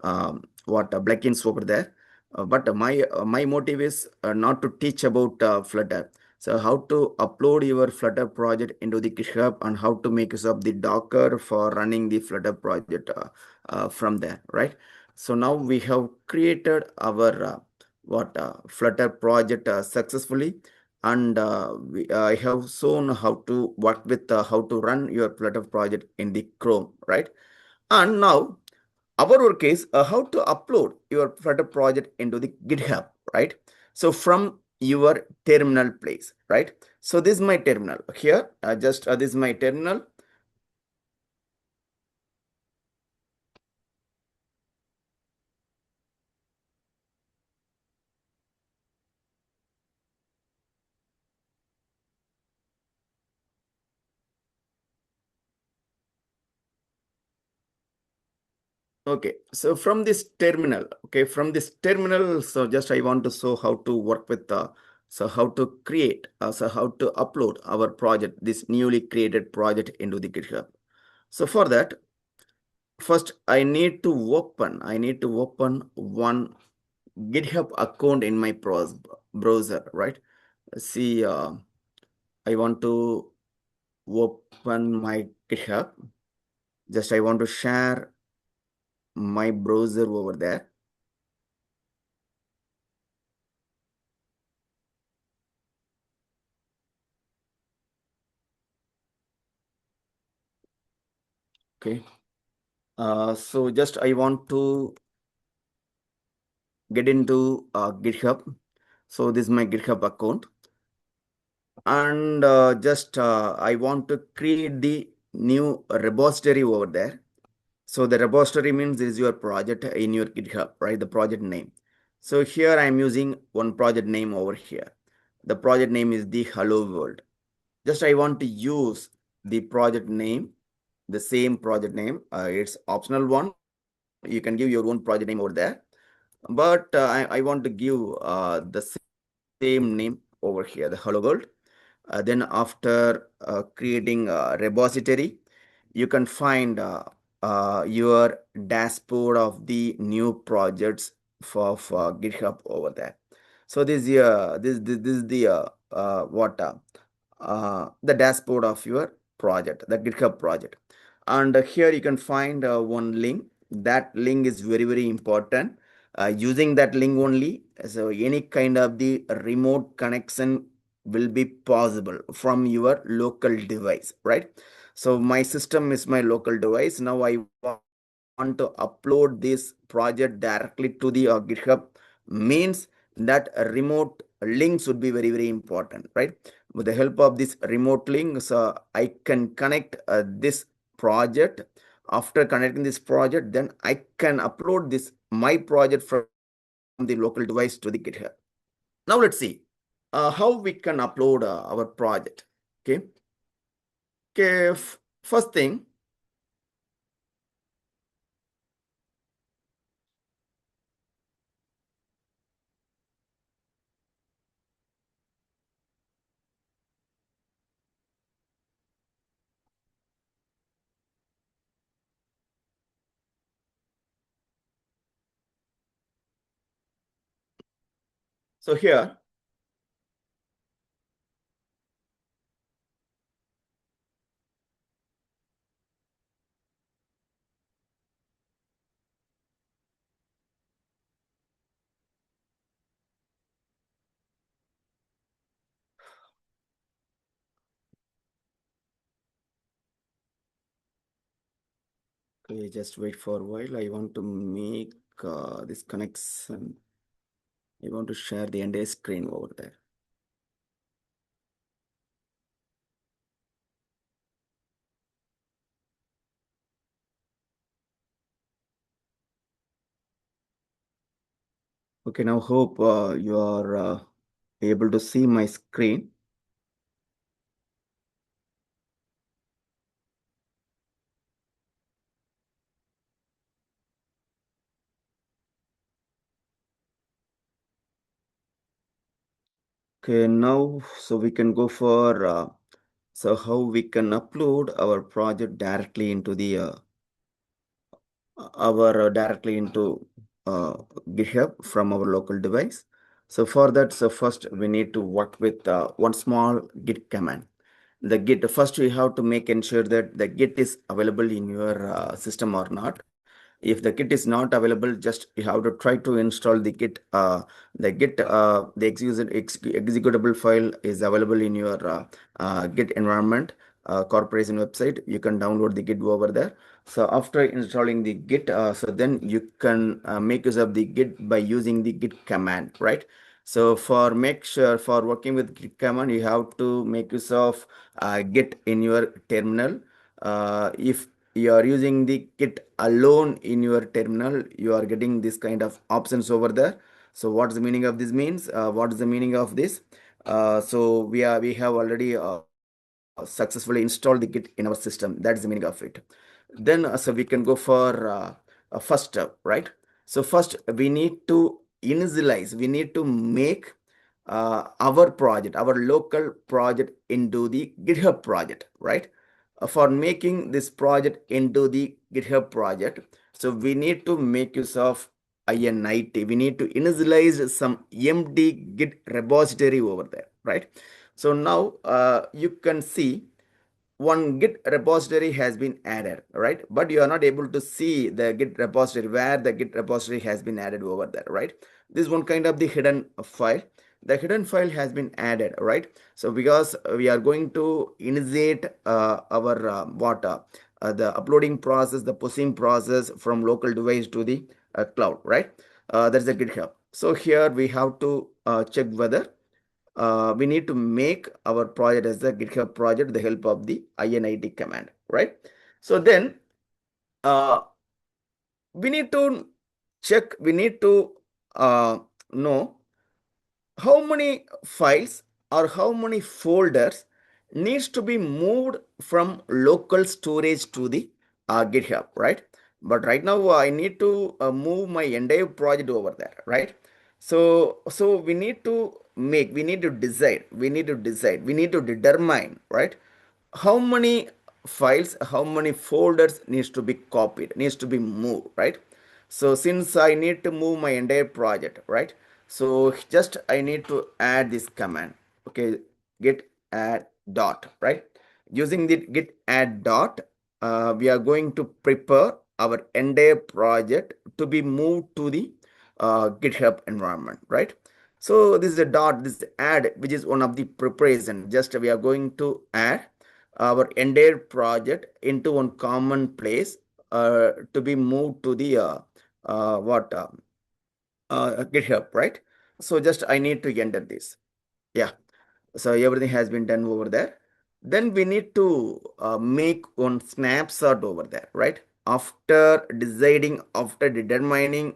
plugins over there. But my motive is not to teach about Flutter. So how to upload your Flutter project into the GitHub and how to make use of the Docker for running the Flutter project from there, right? So now we have created our Flutter project successfully, and I have shown how to work with how to run your Flutter project in the Chrome, right? And now our work is how to upload your Flutter project into the GitHub, right? So from your terminal place, right? So this is my terminal here. This is my terminal. Okay, so from this terminal, so just I want to show how to work with so how to create, so how to upload our project, this newly created project into the GitHub. So for that, first I need to open one GitHub account in my browser, right? See, I want to open my GitHub. Just I want to share my browser over there. Okay. So just I want to get into GitHub. So this is my GitHub account. And I want to create the new repository over there. So the repository means this is your project in your GitHub, right? The project name. So here I'm using one project name over here. The project name is the Hello World. Just I want to use the project name, the same project name. It's optional one. You can give your own project name over there. But I want to give the same name over here, the Hello World. Then after creating a repository, you can find your dashboard of the new projects for GitHub over there. So this is the what the dashboard of your project, the GitHub project. And here you can find one link. That link is very important. Using that link only, so any kind of the remote connection will be possible from your local device, right? So my system is my local device. Now I want to upload this project directly to the GitHub, means that remote links would be very important, right? With the help of this remote link, so I can connect this project. After connecting this project, then I can upload this my project from the local device to the GitHub. Now let's see how we can upload our project. Okay. Okay. First thing, so here, okay, just wait for a while. I want to make this connection. I want to share the entire screen over there. Okay, now hope you are able to see my screen. Okay, now so we can go for so how we can upload our project directly into the directly into GitHub from our local device. So for that, so first we need to work with one small git command. The git first we have to make ensure that the git is available in your system or not. If the git is not available, just you have to try to install the git. The executable file is available in your git environment, corporation website. You can download the git over there. So after installing the git, so then you can make use of the git by using the git command, right? So for working with git command, you have to make use of git in your terminal. If you are using the git alone in your terminal, you are getting this kind of options over there. So what's the meaning of this means? What is the meaning of this? So we have already successfully installed the git in our system. That's the meaning of it. Then so we can go for a first step, right? So first we need to initialize, we need to make our project, our local project into the GitHub project, right? For making this project into the GitHub project, so we need to make use of init. We need to initialize some empty git repository over there, right? So now you can see one git repository has been added, right? But you are not able to see the git repository, where the git repository has been added over there, right? This is one kind of the hidden file. The hidden file has been added, right? So because we are going to initiate our the uploading process, the pushing process from local device to the cloud, right? That's the GitHub. So here we have to check whether we need to make our project as a GitHub project with the help of the init command, right? So then we need to check, we need to know how many files or how many folders needs to be moved from local storage to the GitHub, right? But right now I need to move my entire project over there, right? So we need to make, we need to decide, we need to determine, right? How many files, how many folders needs to be copied, needs to be moved, right? So since I need to move my entire project, right? So just I need to add this command, okay, git add dot, right? Using the git add dot, we are going to prepare our entire project to be moved to the GitHub environment, right? So this is a dot, this is add, which is one of the preparation. Just we are going to add our entire project into one common place to be moved to the GitHub, right? So just I need to enter this. Yeah. So everything has been done over there. Then we need to make one snapshot over there, right? After deciding, after determining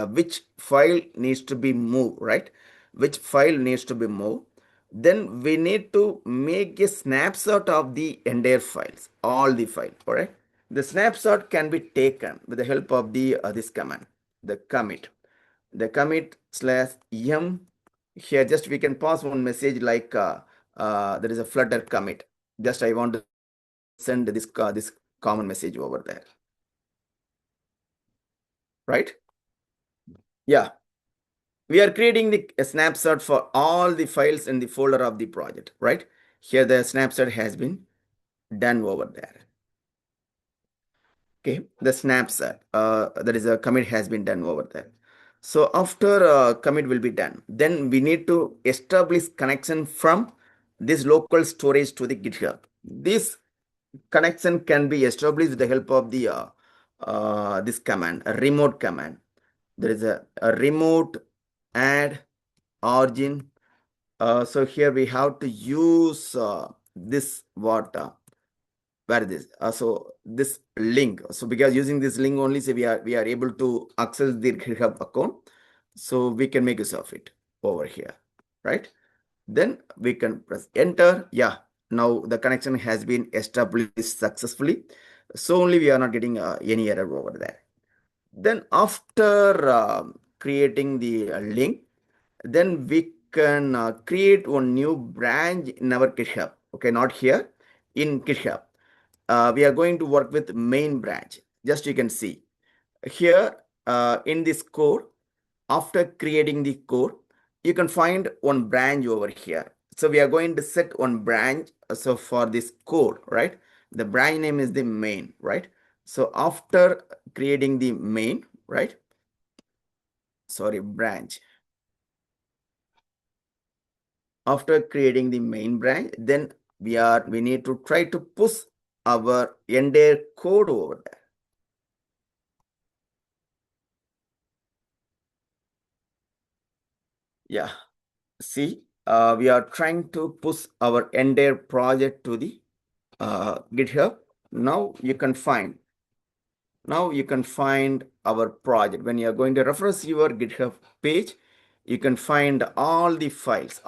which file needs to be moved, right? Which file needs to be moved. Then we need to make a snapshot of the entire files, all the files, all right? The snapshot can be taken with the help of the this command, the commit slash m. Here just we can pass one message like there is a Flutter commit. Just I want to send this common message over there, right? Yeah, we are creating a snapshot for all the files in the folder of the project, right? Here the snapshot has been done over there. Okay, the snapshot, that is a commit has been done over there. So after commit will be done, then we need to establish connection from this local storage to the GitHub. This connection can be established with the help of the this command, a remote command. There is a remote add origin. So here we have to use this what where this so this link. So because using this link only, so we are able to access the GitHub account. So we can make use of it over here, right? Then we can press enter. Yeah, now the connection has been established successfully. So only we are not getting any error over there. Then after creating the link, then we can create one new branch in our GitHub. Okay, not here, in GitHub. We are going to work with main branch. Just you can see here in this code, after creating the code, you can find one branch over here. So we are going to set one branch. So for this code, right? The branch name is the main, right? So after creating the main, right? Sorry, branch. After creating the main branch, then we need to try to push our entire code over there. Yeah. See, we are trying to push our entire project to the GitHub. Now you can find our project. When you are going to reference your GitHub page, you can find all the files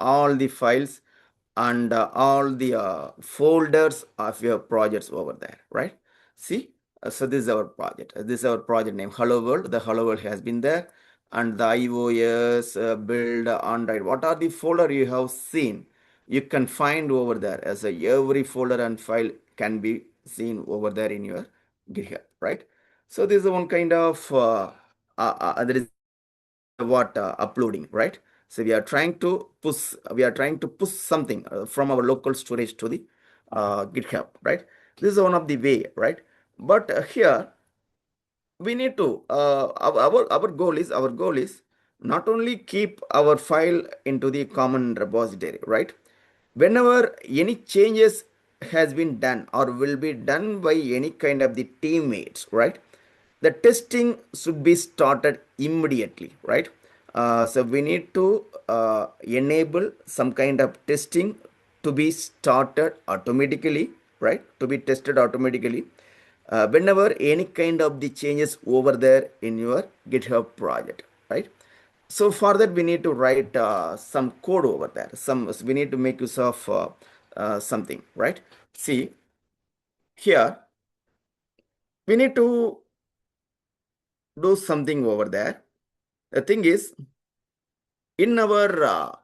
and all the folders of your projects over there, right? See, so this is our project. This is our project name, Hello World. The Hello World has been there, and the iOS, build, Android. What are the folder you have seen? You can find over there as every folder and file can be seen over there in your GitHub, right? So this is one kind of there is what uploading, right? So we are trying to push something from our local storage to the GitHub, right? This is one of the way, right? But here we need to our goal is not only keep our file into the common repository, right? Whenever any changes has been done or will be done by any kind of the teammates, right? The testing should be started immediately, right? So we need to enable some kind of testing to be started automatically, right? To be tested automatically whenever any kind of the changes over there in your GitHub project, right? So for that we need to write some code over there. We need to make use of something, right? See here we need to do something over there. The thing is, in our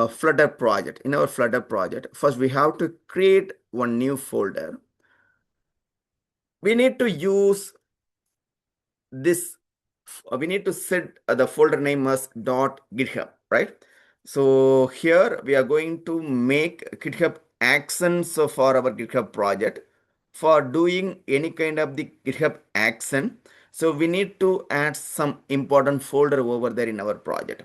Flutter project, first we have to create one new folder. We need to use this. We need to set the folder name as .github, right? So here we are going to make GitHub actions for our GitHub project. For doing any kind of the GitHub action, so we need to add some important folder over there in our project.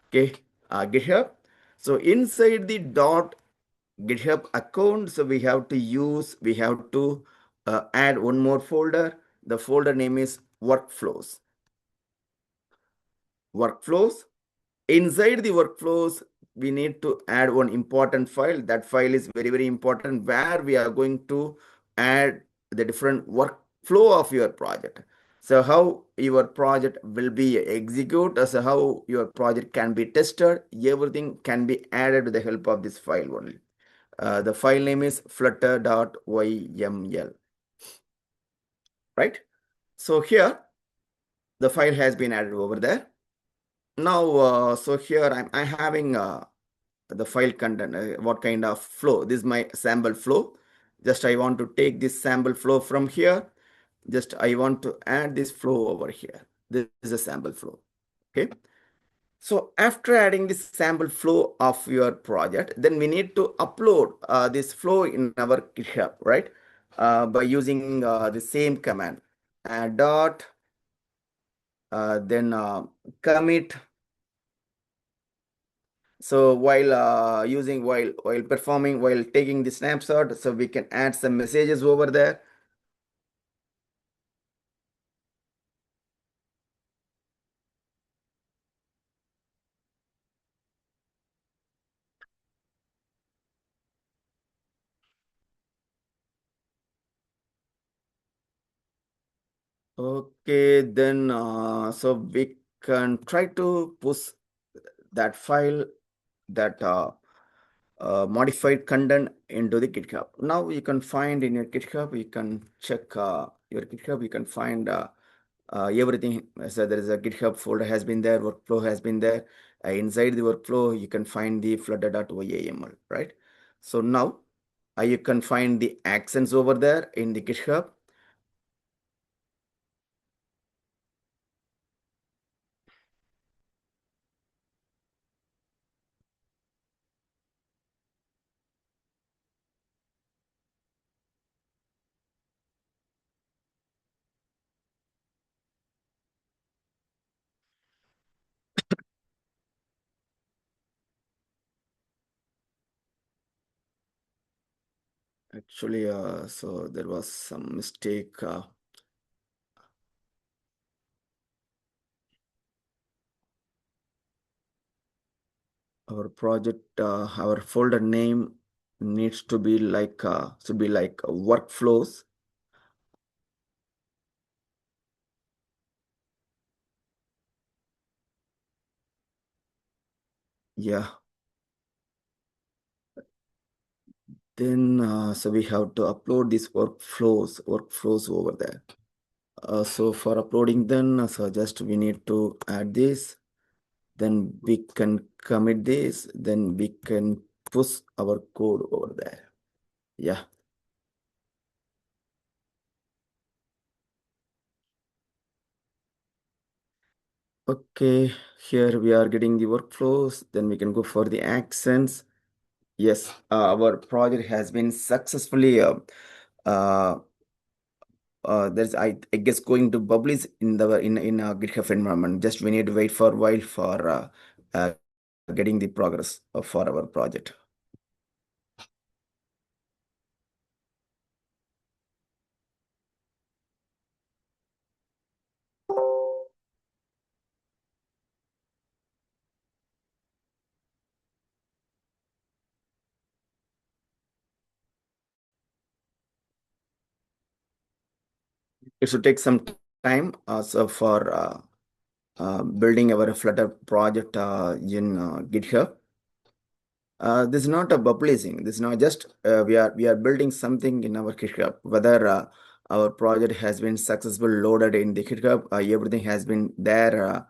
Okay, GitHub. So inside the GitHub account, so we have to add one more folder. The folder name is workflows. Workflows. Inside the workflows, we need to add one important file. That file is very, very important, where we are going to add the different workflow of your project. So how your project will be executed, so how your project can be tested, everything can be added with the help of this file only. The file name is flutter.yml, right? So here the file has been added over there. Now, so here I'm having the file content, what kind of flow. This is my sample flow. Just I want to take this sample flow from here. Just I want to add this flow over here. This is a sample flow. Okay. So after adding this sample flow of your project, then we need to upload this flow in our GitHub, right? By using the same command, dot, then commit. So while while taking the snapshot, so we can add some messages over there. Okay, then so we can try to push that file, that modified content into the GitHub. Now you can find in your GitHub, you can check your GitHub, you can find everything. So there is a GitHub folder has been there, workflow has been there. Inside the workflow, you can find the flutter.yml, right? So now you can find the actions over there in the GitHub. Actually, so there was some mistake. Our project, our folder name needs to be like workflows. Yeah. Then so we have to upload these workflows over there. So for uploading, then so just we need to add this. Then we can commit this. Then we can push our code over there. Yeah. Okay, here we are getting the workflows. Then we can go for the actions. Yes, our project has been successfully uh, there's I guess going to publish in the in a GitHub environment. Just we need to wait for a while for uh, getting the progress for our project. it should take some time. So for building our Flutter project in GitHub. This is not a publishing. This is not just we are building something in our GitHub. Whether our project has been successful loaded in the GitHub, everything has been there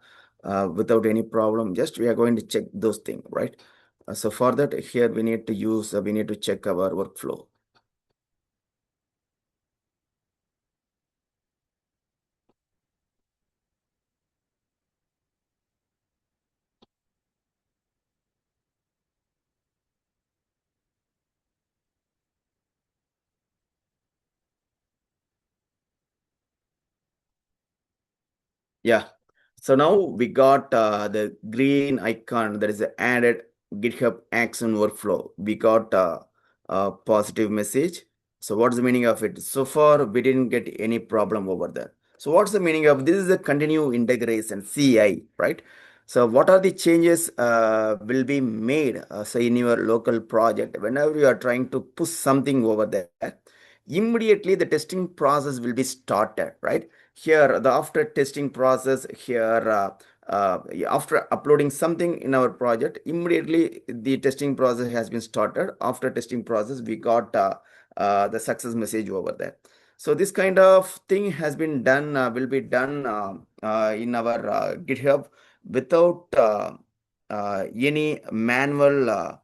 without any problem. Just we are going to check those things, right? So for that, here we need to use we need to check our workflow. Yeah. So now we got the green icon. There is an added GitHub action workflow. We got a positive message. So what's the meaning of it? So far, we didn't get any problem over there. So what's the meaning of this? Is a continue integration, CI, right? So what are the changes will be made, say in your local project, whenever you are trying to push something over there, immediately the testing process will be started, right? Here the after testing process here after uploading something in our project, immediately the testing process has been started. After testing process, we got the success message over there. So this kind of thing has been done, will be done in our GitHub without any manual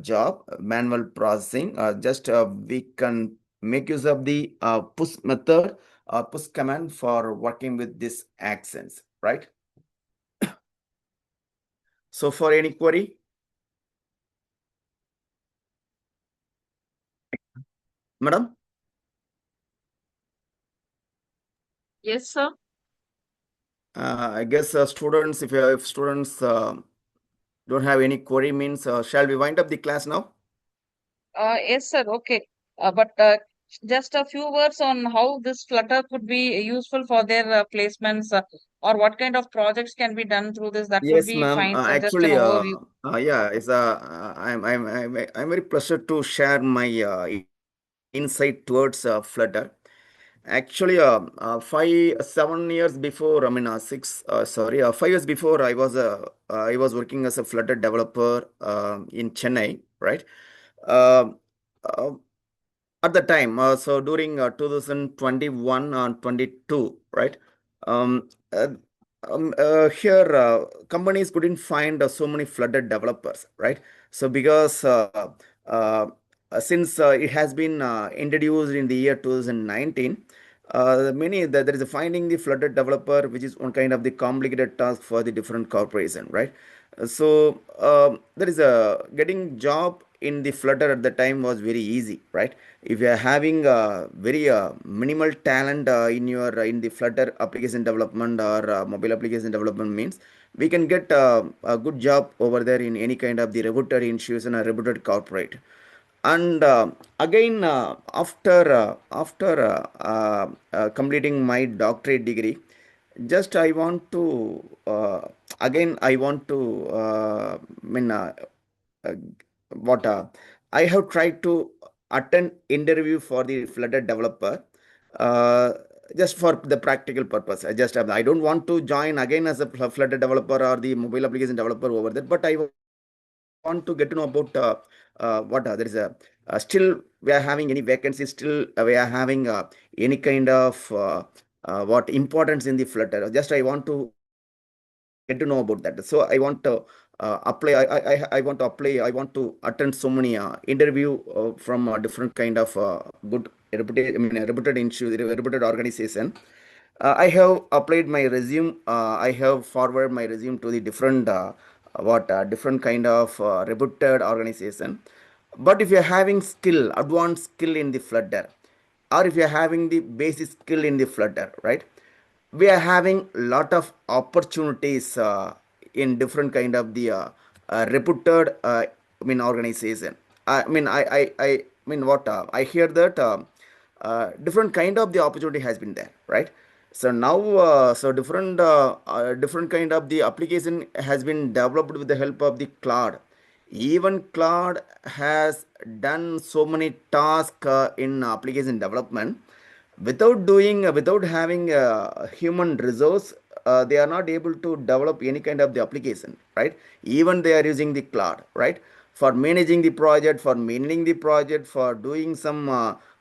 job, manual processing. Just we can make use of the push method push command for working with these accents, right? So for any query, madam, Yes, sir. I guess students, if students don't have any query means, shall we wind up the class now? Yes, sir. Okay. But just a few words on how this Flutter could be useful for their placements, or what kind of projects can be done through this. That would Yes, be ma'am. fine, sir. Just an Actually, overview. yeah, it's I'm very pleasure to share my insight towards Flutter. Actually, 7 years before, I mean, 5 years before, I was working as a Flutter developer in Chennai, right? Uh, uh, at the time, so during 2021 and 22, right? Um, uh, Here, companies couldn't find so many flooded developers, right? So because uh, since it has been introduced in the year 2019, there is a finding the flooded developer, which is one kind of the complicated task for the different corporation, right? So there is a getting job in the Flutter at the time was very easy, right? If you are having very minimal talent in your in the Flutter application development or mobile application development means we can get a good job over there in any kind of the reputed institution or reputed corporate. And again, after completing my doctorate degree, just I want to again I want to uh, what I have tried to attend interview for the Flutter developer uh, just for the practical purpose. I don't want to join again as a Flutter developer or the mobile application developer over there, but I want to get to know about what there is a still we are having any vacancies, still we are having any kind of what importance in the Flutter. Just I want to get to know about that. So I want to apply. I want to apply. I want to attend so many interview from different kind of good reputed, I mean, reputed institute, reputed organization. I have applied my resume. I have forwarded my resume to the different different kind of reputed organization. But if you're having skill, advanced skill in the Flutter, or if you're having the basic skill in the Flutter, right? We are having lot of opportunities in different kind of the reputed I mean organization. I mean what I hear that different kind of the opportunity has been there, right? So now different kind of the application has been developed with the help of the cloud. Even cloud has done so many tasks in application development. without having a human resource, they are not able to develop any kind of the application, right? Even they are using the cloud, right? For managing the project, for maintaining the project, for doing some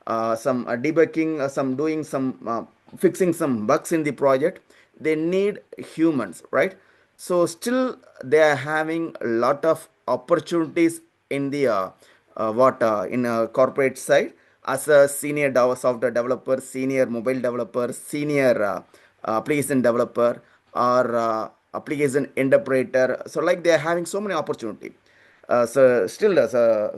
debugging, some doing some fixing some bugs in the project, they need humans, right? So still they are having a lot of opportunities in the what in a corporate side, as a senior software developer, senior mobile developer, senior application developer, or application interpreter. So like they are having so many opportunity. So still,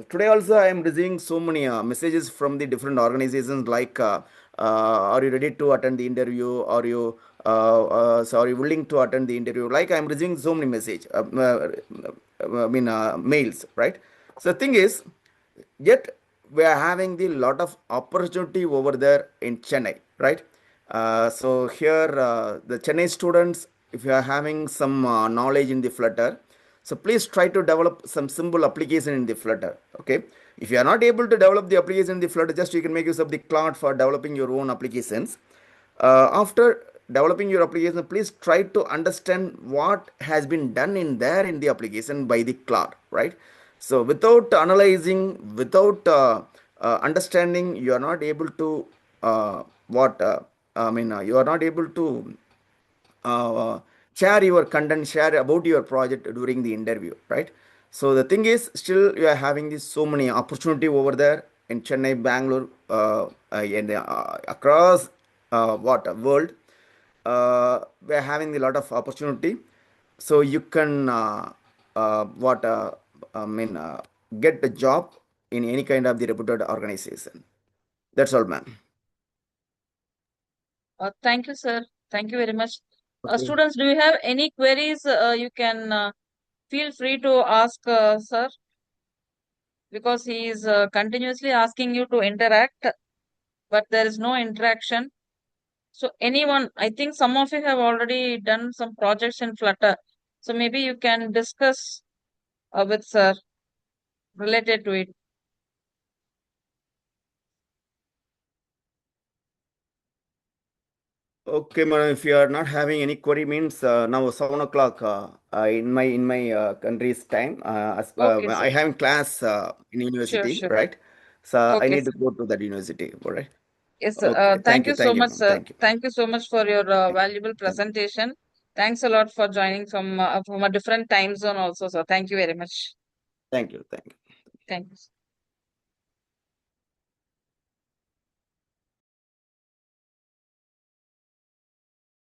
today also I am receiving so many messages from the different organizations like, are you ready to attend the interview? Are you willing to attend the interview? Like I am receiving so many message, mails, right? So the thing is, yet we are having the lot of opportunity over there in Chennai, right? So here the Chennai students, if you are having some knowledge in the Flutter, so please try to develop some simple application in the Flutter. Okay, if you are not able to develop the application in the Flutter, just you can make use of the cloud for developing your own applications. After developing your application, please try to understand what has been done in there in the application by the cloud, right? So without analyzing, without understanding, you are not able to what you are not able to uh, share your content, share about your project during the interview, right? So the thing is, still you are having this so many opportunity over there in Chennai, Bangalore, and across what world. We are having a lot of opportunity, so you can what I mean get a job in any kind of the reputed organization. That's all, ma'am. Thank you, sir. Thank you very much. Okay. Students, do you have any queries? You can feel free to ask, sir, because he is continuously asking you to interact, but there is no interaction. So anyone, I think some of you have already done some projects in Flutter. So maybe you can discuss with sir related to it. Okay, madam. If you are not having any query, means now 7 o'clock in my country's time. Okay, sir. I have class in Sure, university, sure. right? So I Okay, need to sir. go to that university. All right. Yes, sir. Okay. Thank you so Thank you, much, ma'am. sir. Thank you. Thank you so much for your Thank you. valuable Thank you. presentation. Thanks a lot for joining from a different time zone also, sir. Thank you very much. Thank you. Thank you. Thank you.